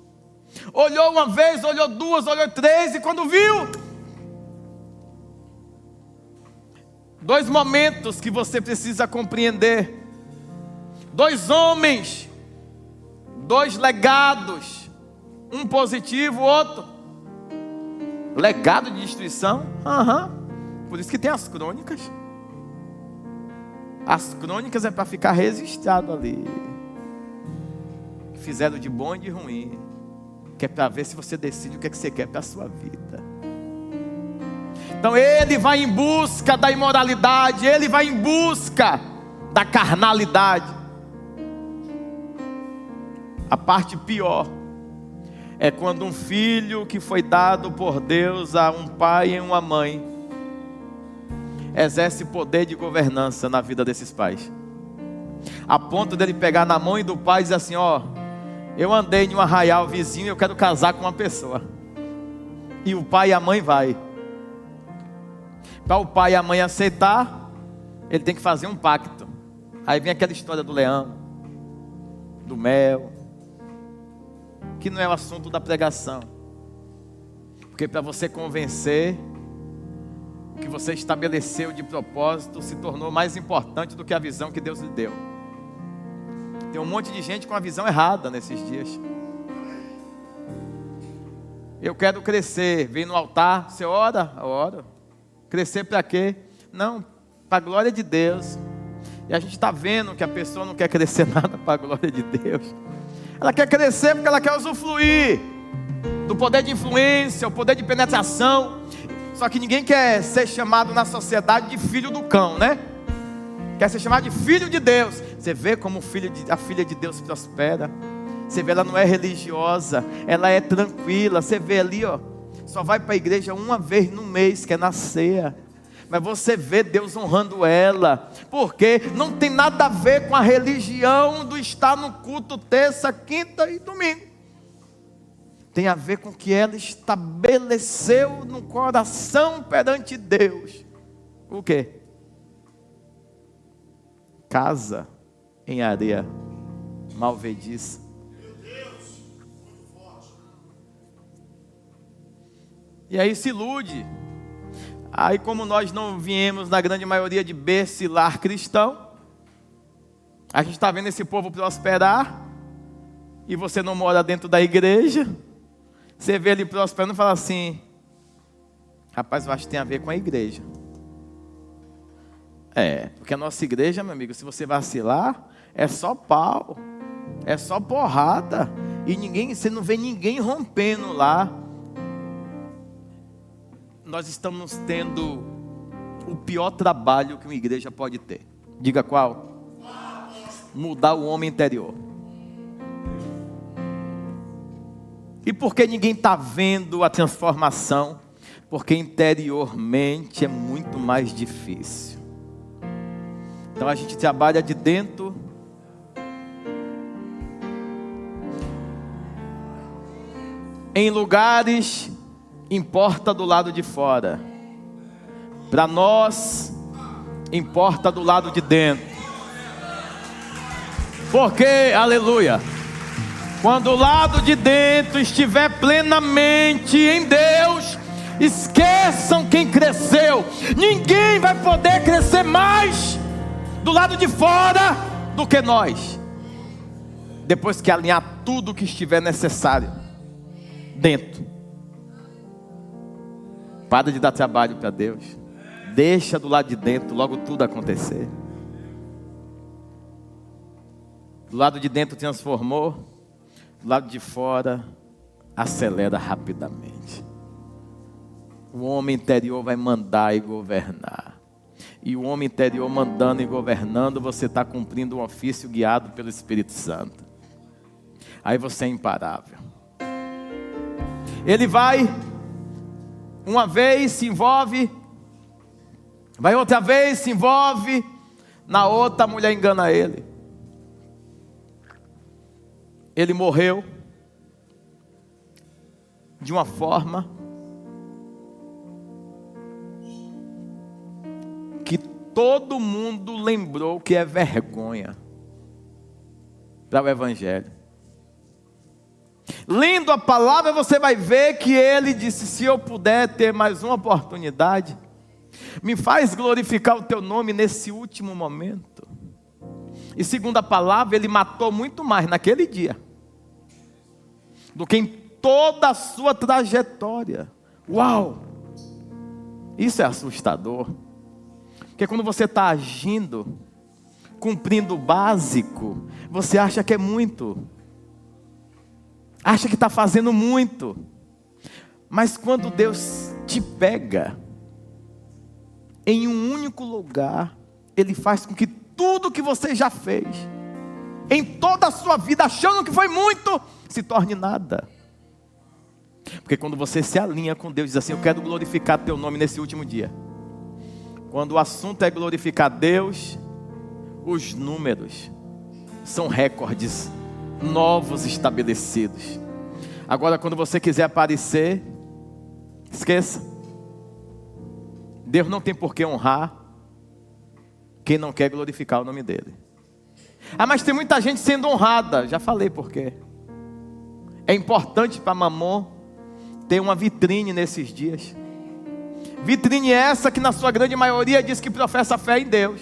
Olhou uma vez, olhou duas, olhou três, e quando viu, dois momentos que você precisa compreender. Dois homens, dois legados, um positivo, outro legado de destruição. Por isso que tem as crônicas. As crônicas é para ficar registrado ali, que fizeram de bom e de ruim, que é para ver se você decide o que é que você quer para a sua vida. Então ele vai em busca da imoralidade, ele vai em busca da carnalidade. A parte pior é quando um filho que foi dado por Deus a um pai e uma mãe exerce poder de governança na vida desses pais, a ponto dele pegar na mão do pai e dizer assim: ó, eu andei em um arraial vizinho e eu quero casar com uma pessoa. E o pai e a mãe vai. Para o pai e a mãe aceitar, ele tem que fazer um pacto. Aí vem aquela história do leão, do mel, que não é o assunto da pregação. Porque para você convencer, o que você estabeleceu de propósito se tornou mais importante do que a visão que Deus lhe deu. Tem um monte de gente com a visão errada nesses dias. Eu quero crescer. Vem no altar, você ora? Ora. Crescer para quê? Não, para a glória de Deus. E a gente está vendo que a pessoa não quer crescer nada para a glória de Deus. Ela quer crescer porque ela quer usufruir do poder de influência, o poder de penetração. Só que ninguém quer ser chamado na sociedade de filho do cão, né? Quer ser chamado de filho de Deus. Você vê como a filha de Deus prospera. Você vê, ela não é religiosa, ela é tranquila. Você vê ali, ó, só vai para a igreja uma vez no mês, que é na ceia. Mas você vê Deus honrando ela, porque não tem nada a ver com a religião do estar no culto terça, quinta e domingo. Tem a ver com o que ela estabeleceu no coração perante Deus. O quê? Casa em areia malvediça. E aí se ilude. Aí, como nós não viemos na grande maioria de berço e lar cristão, a gente está vendo esse povo prosperar, e você não mora dentro da igreja. Você vê ele prosperando e fala assim: rapaz, eu acho que tem a ver com a igreja. Porque a nossa igreja, meu amigo, se você vacilar, é só pau, é só porrada, e você não vê ninguém rompendo lá. Nós estamos tendo o pior trabalho que uma igreja pode ter. Diga qual? Mudar o homem interior. E por que ninguém está vendo a transformação? Porque interiormente é muito mais difícil. Então a gente trabalha de dentro em lugares, importa do lado de fora. Para nós, importa do lado de dentro. Porque, aleluia, quando o lado de dentro estiver plenamente em Deus, esqueçam quem cresceu. Ninguém vai poder crescer mais do lado de fora do que nós, depois que alinhar tudo o que estiver necessário dentro. Para de dar trabalho para Deus. Deixa do lado de dentro logo tudo acontecer. Do lado de dentro transformou, do lado de fora acelera rapidamente. O homem interior vai mandar e governar. E o homem interior mandando e governando, você está cumprindo um ofício guiado pelo Espírito Santo. Aí você é imparável. Ele vai, uma vez se envolve, vai outra vez se envolve, na outra a mulher engana ele. Ele morreu de uma forma que todo mundo lembrou que é vergonha para o Evangelho. Lendo a palavra, você vai ver que ele disse: se eu puder ter mais uma oportunidade, me faz glorificar o teu nome nesse último momento. E segundo a palavra, ele matou muito mais naquele dia do que em toda a sua trajetória. Uau! Isso é assustador. Porque quando você está agindo, cumprindo o básico, você acha que é muito. Acha que está fazendo muito. Mas quando Deus te pega em um único lugar, Ele faz com que tudo que você já fez, em toda a sua vida, achando que foi muito, se torne nada. Porque quando você se alinha com Deus, diz assim: eu quero glorificar teu nome nesse último dia. Quando o assunto é glorificar Deus, os números são recordes novos estabelecidos. Agora, quando você quiser aparecer, esqueça. Deus não tem por que honrar quem não quer glorificar o nome dele. Ah, mas tem muita gente sendo honrada. Já falei por quê. É importante para Mamon ter uma vitrine nesses dias. Vitrine essa que na sua grande maioria diz que professa fé em Deus,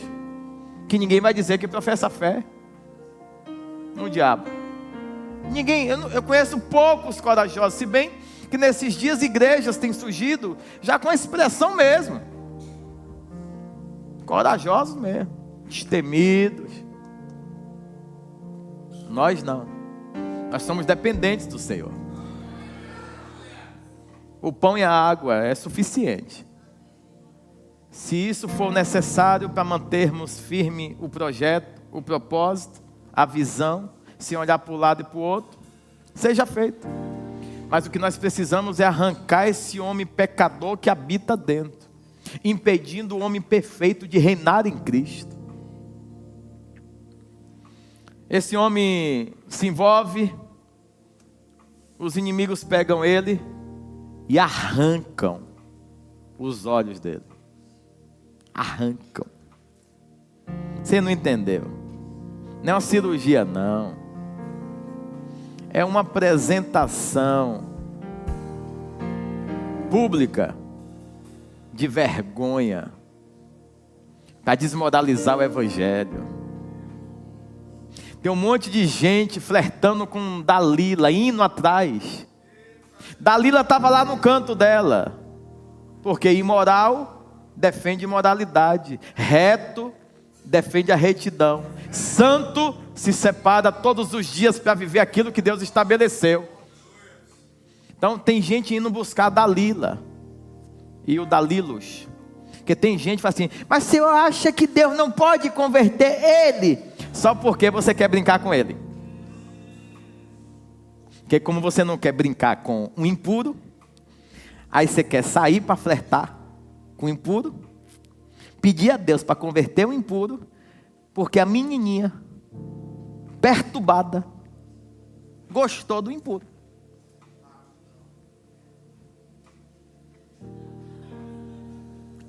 que ninguém vai dizer que professa fé no diabo. Ninguém, eu conheço poucos corajosos, se bem que nesses dias igrejas têm surgido já com a expressão mesmo, corajosos mesmo, destemidos. Nós não, nós somos dependentes do Senhor. O pão e a água é suficiente. Se isso for necessário para mantermos firme o projeto, o propósito, a visão, sem olhar para um lado e para o outro, seja feito. Mas o que nós precisamos é arrancar esse homem pecador que habita dentro, impedindo o homem perfeito de reinar em Cristo. Esse homem se envolve, os inimigos pegam ele e arrancam os olhos dele. Arrancam. Você não entendeu? Não é uma cirurgia, não. É uma apresentação pública de vergonha para desmoralizar o Evangelho. Tem um monte de gente flertando com Dalila, indo atrás. Dalila estava lá no canto dela, porque imoral defende moralidade. Reto defende a retidão. Santo se separa todos os dias para viver aquilo que Deus estabeleceu. Então tem gente indo buscar Dalila e o Dalilos. Porque tem gente que fala assim, mas se eu acho que Deus não pode converter ele, só porque você quer brincar com ele. Porque como você não quer brincar com um impuro, aí você quer sair para flertar com o impuro, pedir a Deus para converter o impuro, porque a menininha, perturbada, gostou do impuro.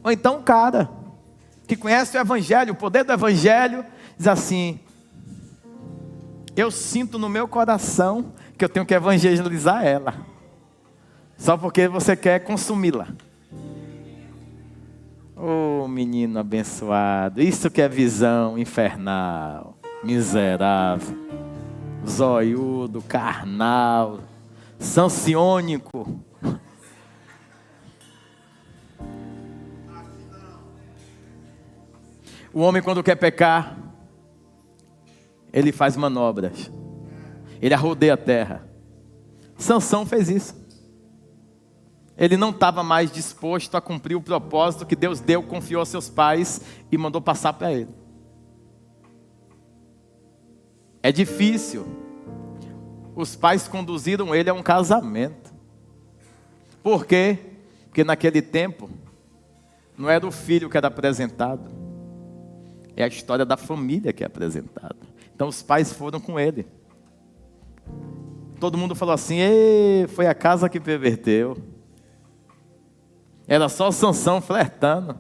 Ou então o cara que conhece o evangelho, o poder do evangelho, diz assim, eu sinto no meu coração que eu tenho que evangelizar ela, só porque você quer consumi-la. Oh, menino abençoado, isso que é visão infernal, miserável, zoiudo, carnal, sansiônico. O homem, quando quer pecar, ele faz manobras, ele arrodeia a terra. Sansão fez isso. Ele não estava mais disposto a cumprir o propósito que Deus deu, confiou aos seus pais e mandou passar para ele. É difícil. Os pais conduziram ele a um casamento. Por quê? Porque naquele tempo, não era o filho que era apresentado, é a história da família que é apresentada. Então os pais foram com ele. Todo mundo falou assim, foi a casa que perverteu. Era só Sansão flertando.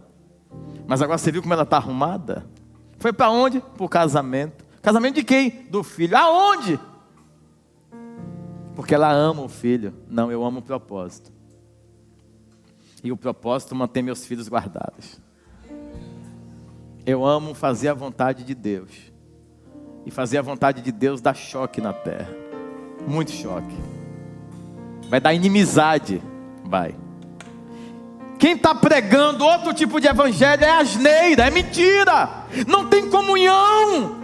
Mas agora você viu como ela está arrumada? Foi para onde? Para o casamento. Casamento de quem? Do filho. Aonde? Porque ela ama o filho. Não, eu amo o propósito. E o propósito mantém meus filhos guardados. Eu amo fazer a vontade de Deus. E fazer a vontade de Deus dá choque na terra. Muito choque. Vai dar inimizade. Vai. Quem está pregando outro tipo de evangelho é asneira, é mentira. Não tem comunhão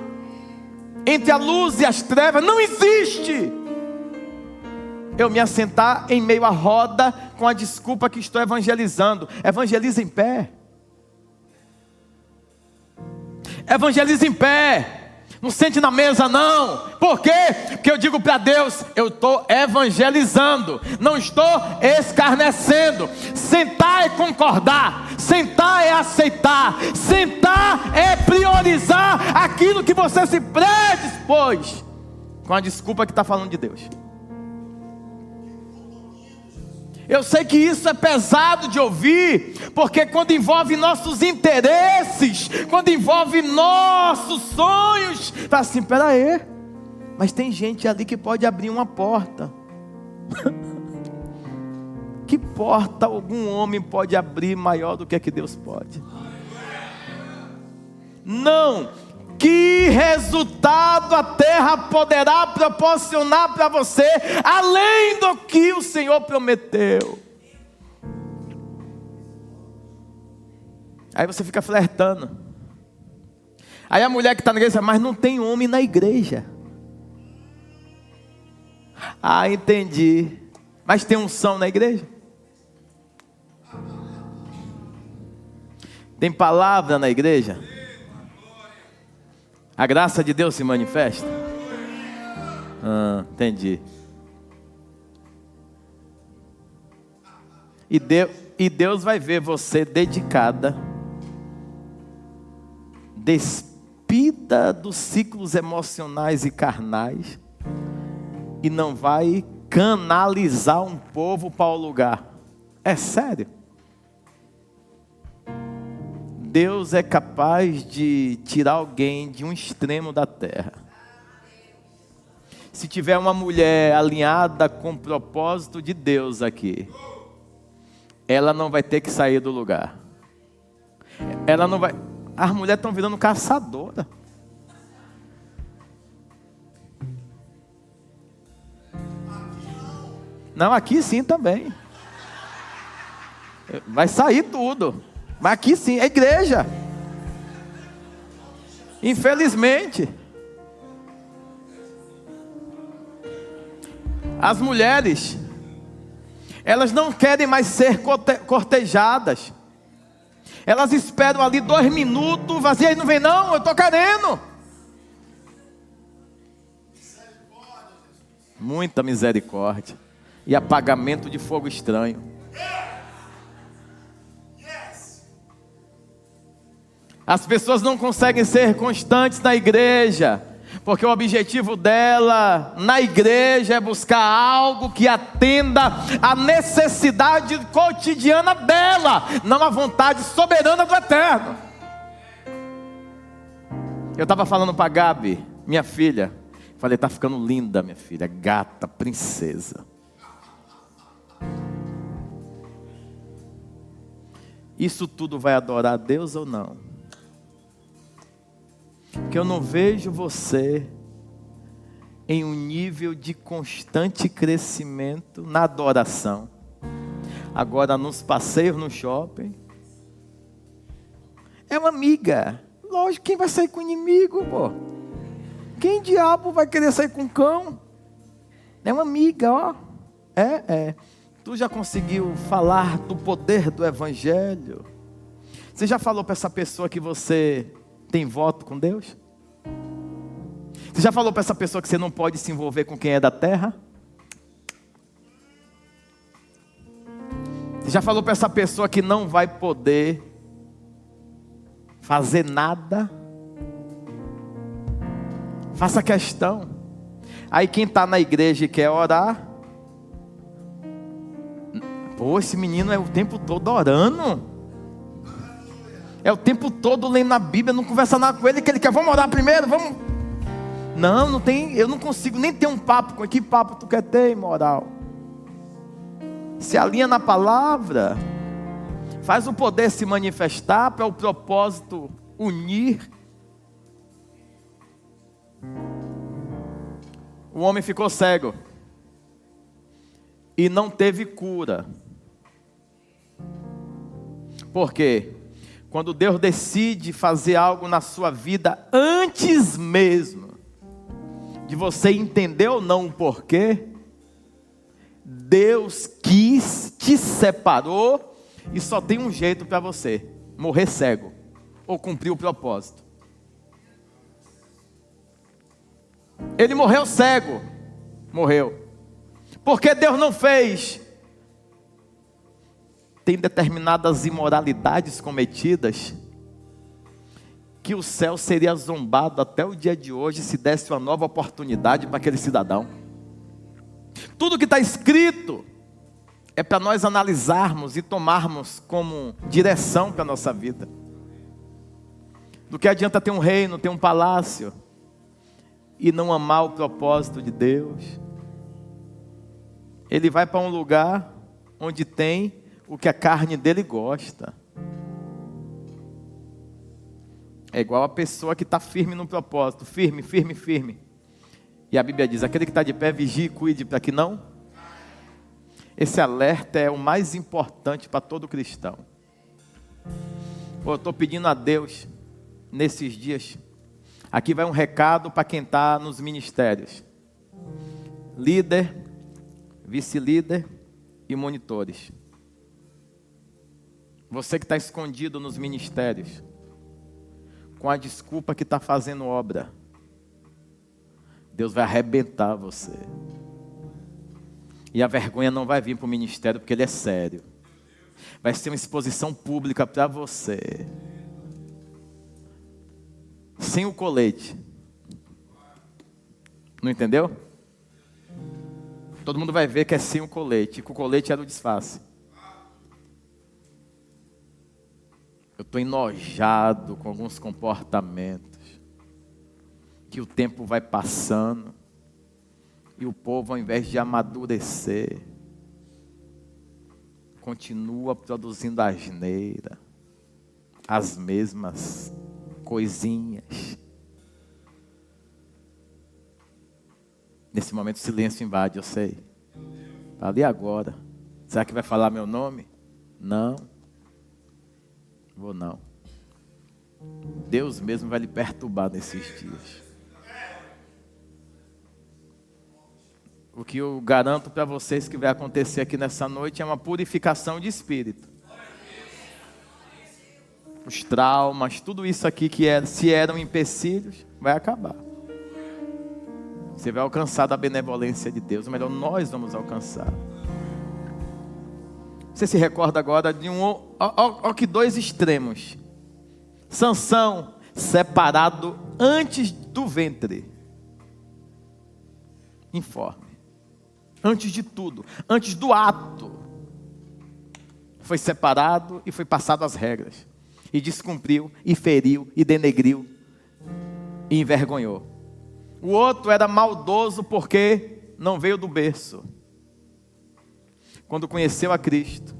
entre a luz e as trevas. Não existe. Eu me assentar em meio à roda com a desculpa que estou evangelizando. Evangeliza em pé. Evangeliza em pé. Não sente na mesa não. Por quê? Porque eu digo para Deus, eu estou evangelizando, não estou escarnecendo. Sentar é concordar, sentar é aceitar, sentar é priorizar aquilo que você se predispôs, com a desculpa que está falando de Deus. Eu sei que isso é pesado de ouvir, porque quando envolve nossos interesses, quando envolve nossos sonhos, tá assim, peraí, mas tem gente ali que pode abrir uma porta. Que porta algum homem pode abrir maior do que a que Deus pode? Não. Que resultado a terra poderá proporcionar para você, além do que o Senhor prometeu? Aí você fica flertando. Aí a mulher que está na igreja, mas não tem homem na igreja. Ah, entendi. Mas tem unção na igreja? Tem palavra na igreja? A graça de Deus se manifesta? Entendi. E Deus vai ver você dedicada, despida dos ciclos emocionais e carnais, e não vai canalizar um povo para o lugar. É sério. Deus é capaz de tirar alguém de um extremo da terra. Se tiver uma mulher alinhada com o propósito de Deus aqui, ela não vai ter que sair do lugar. Ela não vai. As mulheres estão virando caçadora. Não, aqui sim também. Vai sair tudo. Mas aqui sim, é igreja. Infelizmente. As mulheres, elas não querem mais ser cortejadas. Elas esperam ali 2 minutos, vazia e não vem não, eu estou querendo. Muita misericórdia. E apagamento de fogo estranho. As pessoas não conseguem ser constantes na igreja, porque o objetivo dela na igreja é buscar algo que atenda à necessidade cotidiana dela, não à vontade soberana do Eterno. Eu estava falando para a Gabi, minha filha, falei, está ficando linda minha filha, gata, princesa. Isso tudo vai adorar a Deus ou não? Porque eu não vejo você em um nível de constante crescimento na adoração. Agora nos passeios no shopping. É uma amiga. Lógico, quem vai sair com o inimigo, pô? Quem diabo vai querer sair com o cão? É uma amiga, ó. Tu já conseguiu falar do poder do Evangelho? Você já falou para essa pessoa que você tem voto com Deus? Você já falou para essa pessoa que você não pode se envolver com quem é da terra? Você já falou para essa pessoa que não vai poder fazer nada? Faça questão. Aí quem está na igreja e quer orar, pô, esse menino é o tempo todo orando. É o tempo todo lendo a Bíblia, não conversa nada com ele, que ele quer, vamos orar primeiro, vamos. Não tem, eu não consigo nem ter um papo com ele. Que papo tu quer ter, imoral? Se alinha na palavra, faz o poder se manifestar para o propósito unir. O homem ficou cego e não teve cura. Por quê? Quando Deus decide fazer algo na sua vida, antes mesmo de você entender ou não o porquê, Deus te separou e só tem um jeito para você: morrer cego ou cumprir o propósito. Ele morreu cego, morreu. Porque Deus não fez. Tem determinadas imoralidades cometidas que o céu seria zombado até o dia de hoje se desse uma nova oportunidade para aquele cidadão. Tudo que está escrito é para nós analisarmos e tomarmos como direção para a nossa vida. Do que adianta ter um reino, ter um palácio e não amar o propósito de Deus? Ele vai para um lugar onde tem o que a carne dele gosta. É igual a pessoa que está firme no propósito, firme, firme, firme. E a Bíblia diz, aquele que está de pé, vigie e cuide para que não. Esse alerta é o mais importante para todo cristão. Eu estou pedindo a Deus, nesses dias, aqui vai um recado para quem está nos ministérios. Líder, vice-líder e monitores. Você que está escondido nos ministérios, com a desculpa que está fazendo obra, Deus vai arrebentar você. E a vergonha não vai vir para o ministério, porque ele é sério. Vai ser uma exposição pública para você. Sem o colete. Não entendeu? Todo mundo vai ver que é sem o colete, que o colete era o disfarce. Eu estou enojado com alguns comportamentos, que o tempo vai passando, e o povo, ao invés de amadurecer, continua produzindo asneira, as mesmas coisinhas. Nesse momento o silêncio invade, eu sei. Ali agora. Será que vai falar meu nome? Não. Vou não. Deus mesmo vai lhe perturbar nesses dias. O que eu garanto para vocês que vai acontecer aqui nessa noite é uma purificação de espírito. Os traumas, tudo isso aqui que se eram empecilhos, vai acabar. Você vai alcançar da benevolência de Deus. Ou melhor, nós vamos alcançar. Você se recorda agora de que dois extremos. Sansão separado antes do ventre. Informe. Antes de tudo, antes do ato, foi separado e foi passado as regras. E descumpriu, e feriu, e denegriu, e envergonhou. O outro era maldoso porque não veio do berço. Quando conheceu a Cristo,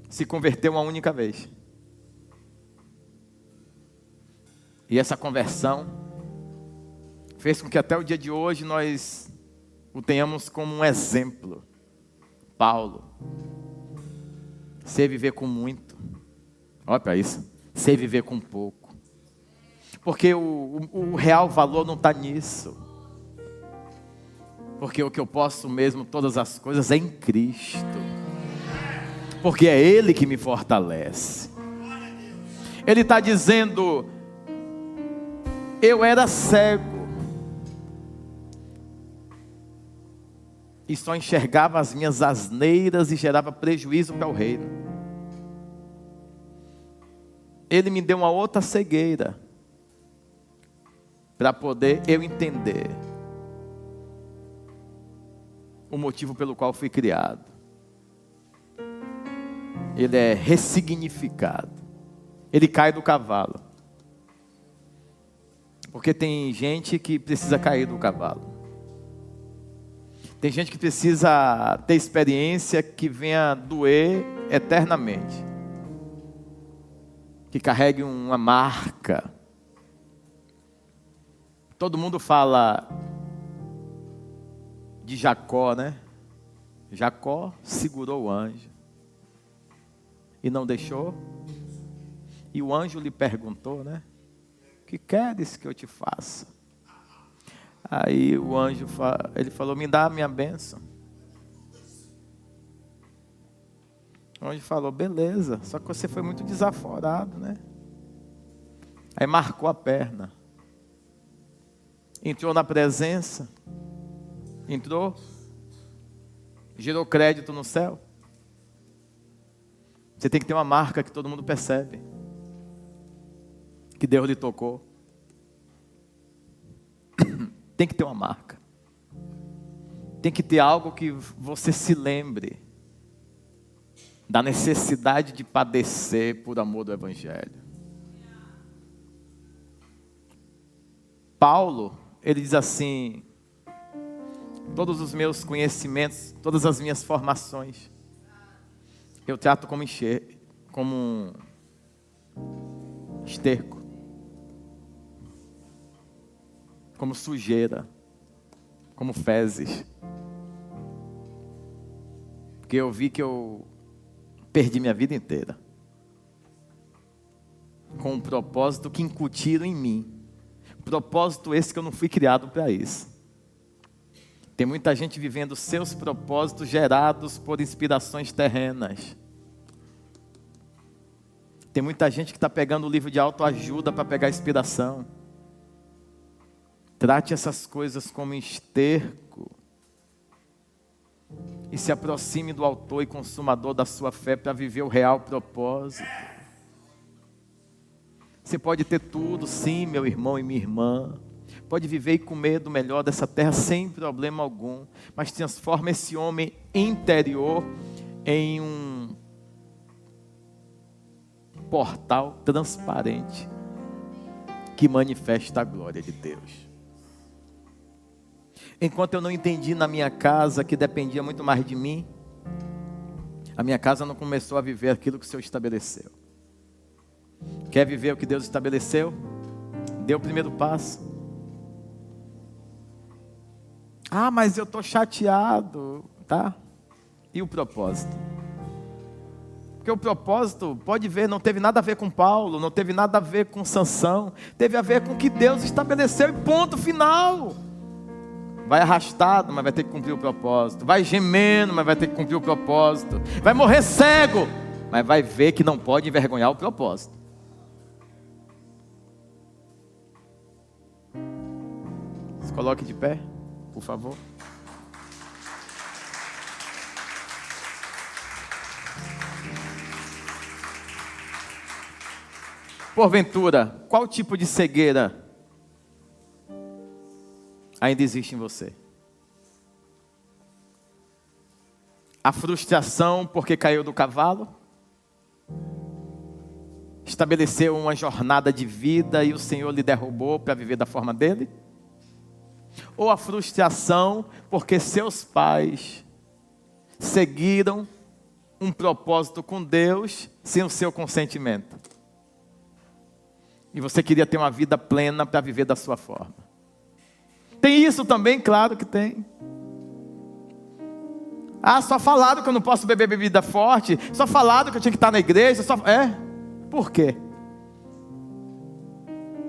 se converteu uma única vez. E essa conversão fez com que até o dia de hoje nós o tenhamos como um exemplo. Paulo, sei viver com muito. Olha para isso, sei viver com pouco. Porque o real valor não está nisso. Porque o que eu posso mesmo, todas as coisas, é em Cristo. Porque é Ele que me fortalece. Ele está dizendo, eu era cego. E só enxergava as minhas asneiras e gerava prejuízo para o reino. Ele me deu uma outra cegueira, para poder eu entender o motivo pelo qual fui criado. Ele é ressignificado. Ele cai do cavalo. Porque tem gente que precisa cair do cavalo. Tem gente que precisa ter experiência que venha doer eternamente. Que carregue uma marca. Todo mundo fala de Jacó, né? Jacó segurou o anjo e não deixou. E o anjo lhe perguntou, né? O que queres que eu te faça? Aí o anjo, ele falou, me dá a minha bênção. O anjo falou, beleza, só que você foi muito desaforado, né? Aí marcou a perna. Entrou na presença. Entrou. Gerou crédito no céu. Você tem que ter uma marca que todo mundo percebe. Que Deus lhe tocou. Tem que ter uma marca. Tem que ter algo que você se lembre da necessidade de padecer por amor do Evangelho. Paulo, ele diz assim, todos os meus conhecimentos, todas as minhas formações, eu trato como um esterco, como sujeira, como fezes. Porque eu vi que eu perdi minha vida inteira com um propósito que incutiram em mim. Propósito esse que eu não fui criado para isso. Tem muita gente vivendo seus propósitos gerados por inspirações terrenas. Tem muita gente que está pegando o livro de autoajuda para pegar inspiração. Trate essas coisas como esterco e se aproxime do autor e consumador da sua fé para viver o real propósito. Você pode ter tudo, sim, meu irmão e minha irmã. Pode viver e comer do melhor dessa terra sem problema algum. Mas transforma esse homem interior em um portal transparente que manifesta a glória de Deus. Enquanto eu não entendi na minha casa que dependia muito mais de mim, a minha casa não começou a viver aquilo que o Senhor estabeleceu. Quer viver o que Deus estabeleceu? Dê o primeiro passo. Ah, mas eu estou chateado, tá? E o propósito? Por Porque o propósito, pode ver, não teve nada a ver com Paulo, não teve nada a ver com Sansão, teve a ver com o que Deus estabeleceu e ponto final. Vai arrastado, mas vai ter que cumprir o propósito. Vai gemendo, mas vai ter que cumprir o propósito. Vai morrer cego, mas vai ver que não pode envergonhar o propósito. Se coloque de pé, por favor. Porventura, qual tipo de cegueira ainda existe em você? A frustração porque caiu do cavalo? Estabeleceu uma jornada de vida e o Senhor lhe derrubou para viver da forma dele? Ou a frustração porque seus pais seguiram um propósito com Deus sem o seu consentimento? E você queria ter uma vida plena para viver da sua forma. Tem isso também? Claro que tem. Ah, só falaram que eu não posso beber bebida forte. Só falaram que eu tinha que estar na igreja. Por quê?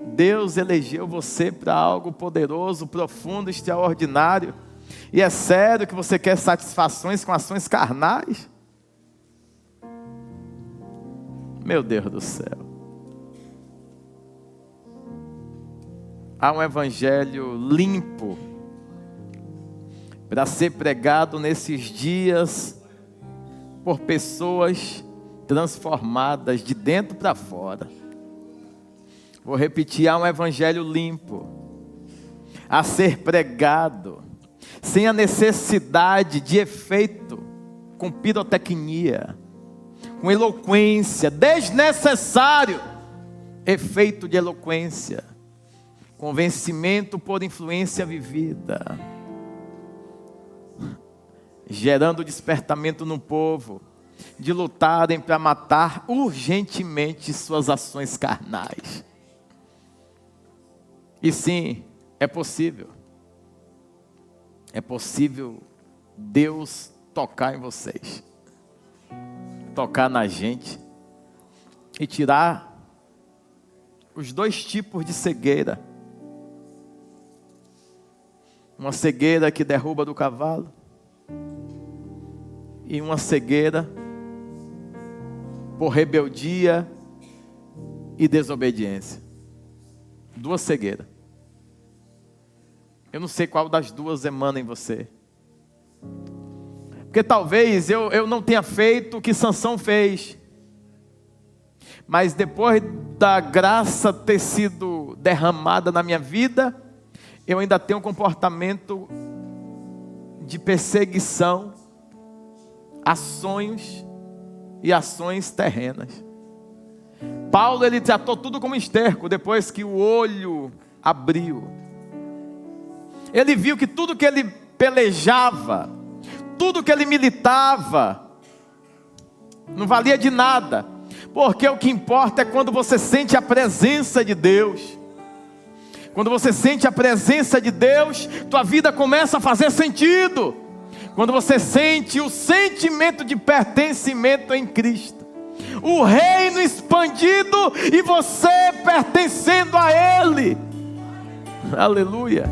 Deus elegeu você para algo poderoso, profundo, extraordinário. E é sério que você quer satisfações com ações carnais? Meu Deus do céu. Há um evangelho limpo para ser pregado nesses dias por pessoas transformadas de dentro para fora. Vou repetir, há um evangelho limpo a ser pregado sem a necessidade de efeito, com pirotecnia, com eloquência, desnecessário efeito de eloquência. Convencimento por influência vivida, gerando despertamento no povo, de lutarem para matar urgentemente suas ações carnais. E sim, é possível. É possível Deus tocar em vocês, tocar na gente e tirar os dois tipos de cegueira. Uma cegueira que derruba do cavalo e uma cegueira por rebeldia e desobediência. Duas cegueiras. Eu não sei qual das duas emana em você. Porque talvez eu não tenha feito o que Sansão fez. Mas depois da graça ter sido derramada na minha vida, eu ainda tenho um comportamento de perseguição a sonhos e ações terrenas. Paulo, ele tratou tudo como esterco depois que o olho abriu. Ele viu que tudo que ele pelejava, tudo que ele militava, não valia de nada. Porque o que importa é quando você sente a presença de Deus. Quando você sente a presença de Deus, tua vida começa a fazer sentido. Quando você sente o sentimento de pertencimento em Cristo, o reino expandido e você pertencendo a Ele. Aleluia.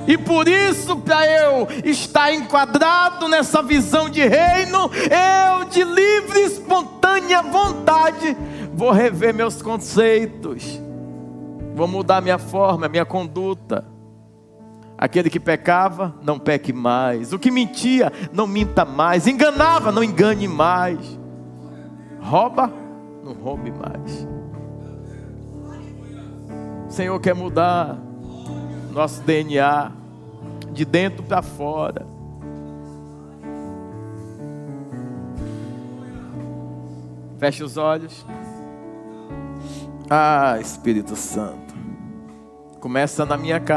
E por isso, para eu estar enquadrado nessa visão de reino, eu de livre e espontânea vontade vou rever meus conceitos, vou mudar minha forma, minha conduta. Aquele que pecava, não peque mais. O que mentia, não minta mais. Enganava, não engane mais. Rouba, não roube mais. O Senhor quer mudar nosso DNA de dentro para fora. Feche os olhos. Ah, Espírito Santo, começa na minha casa.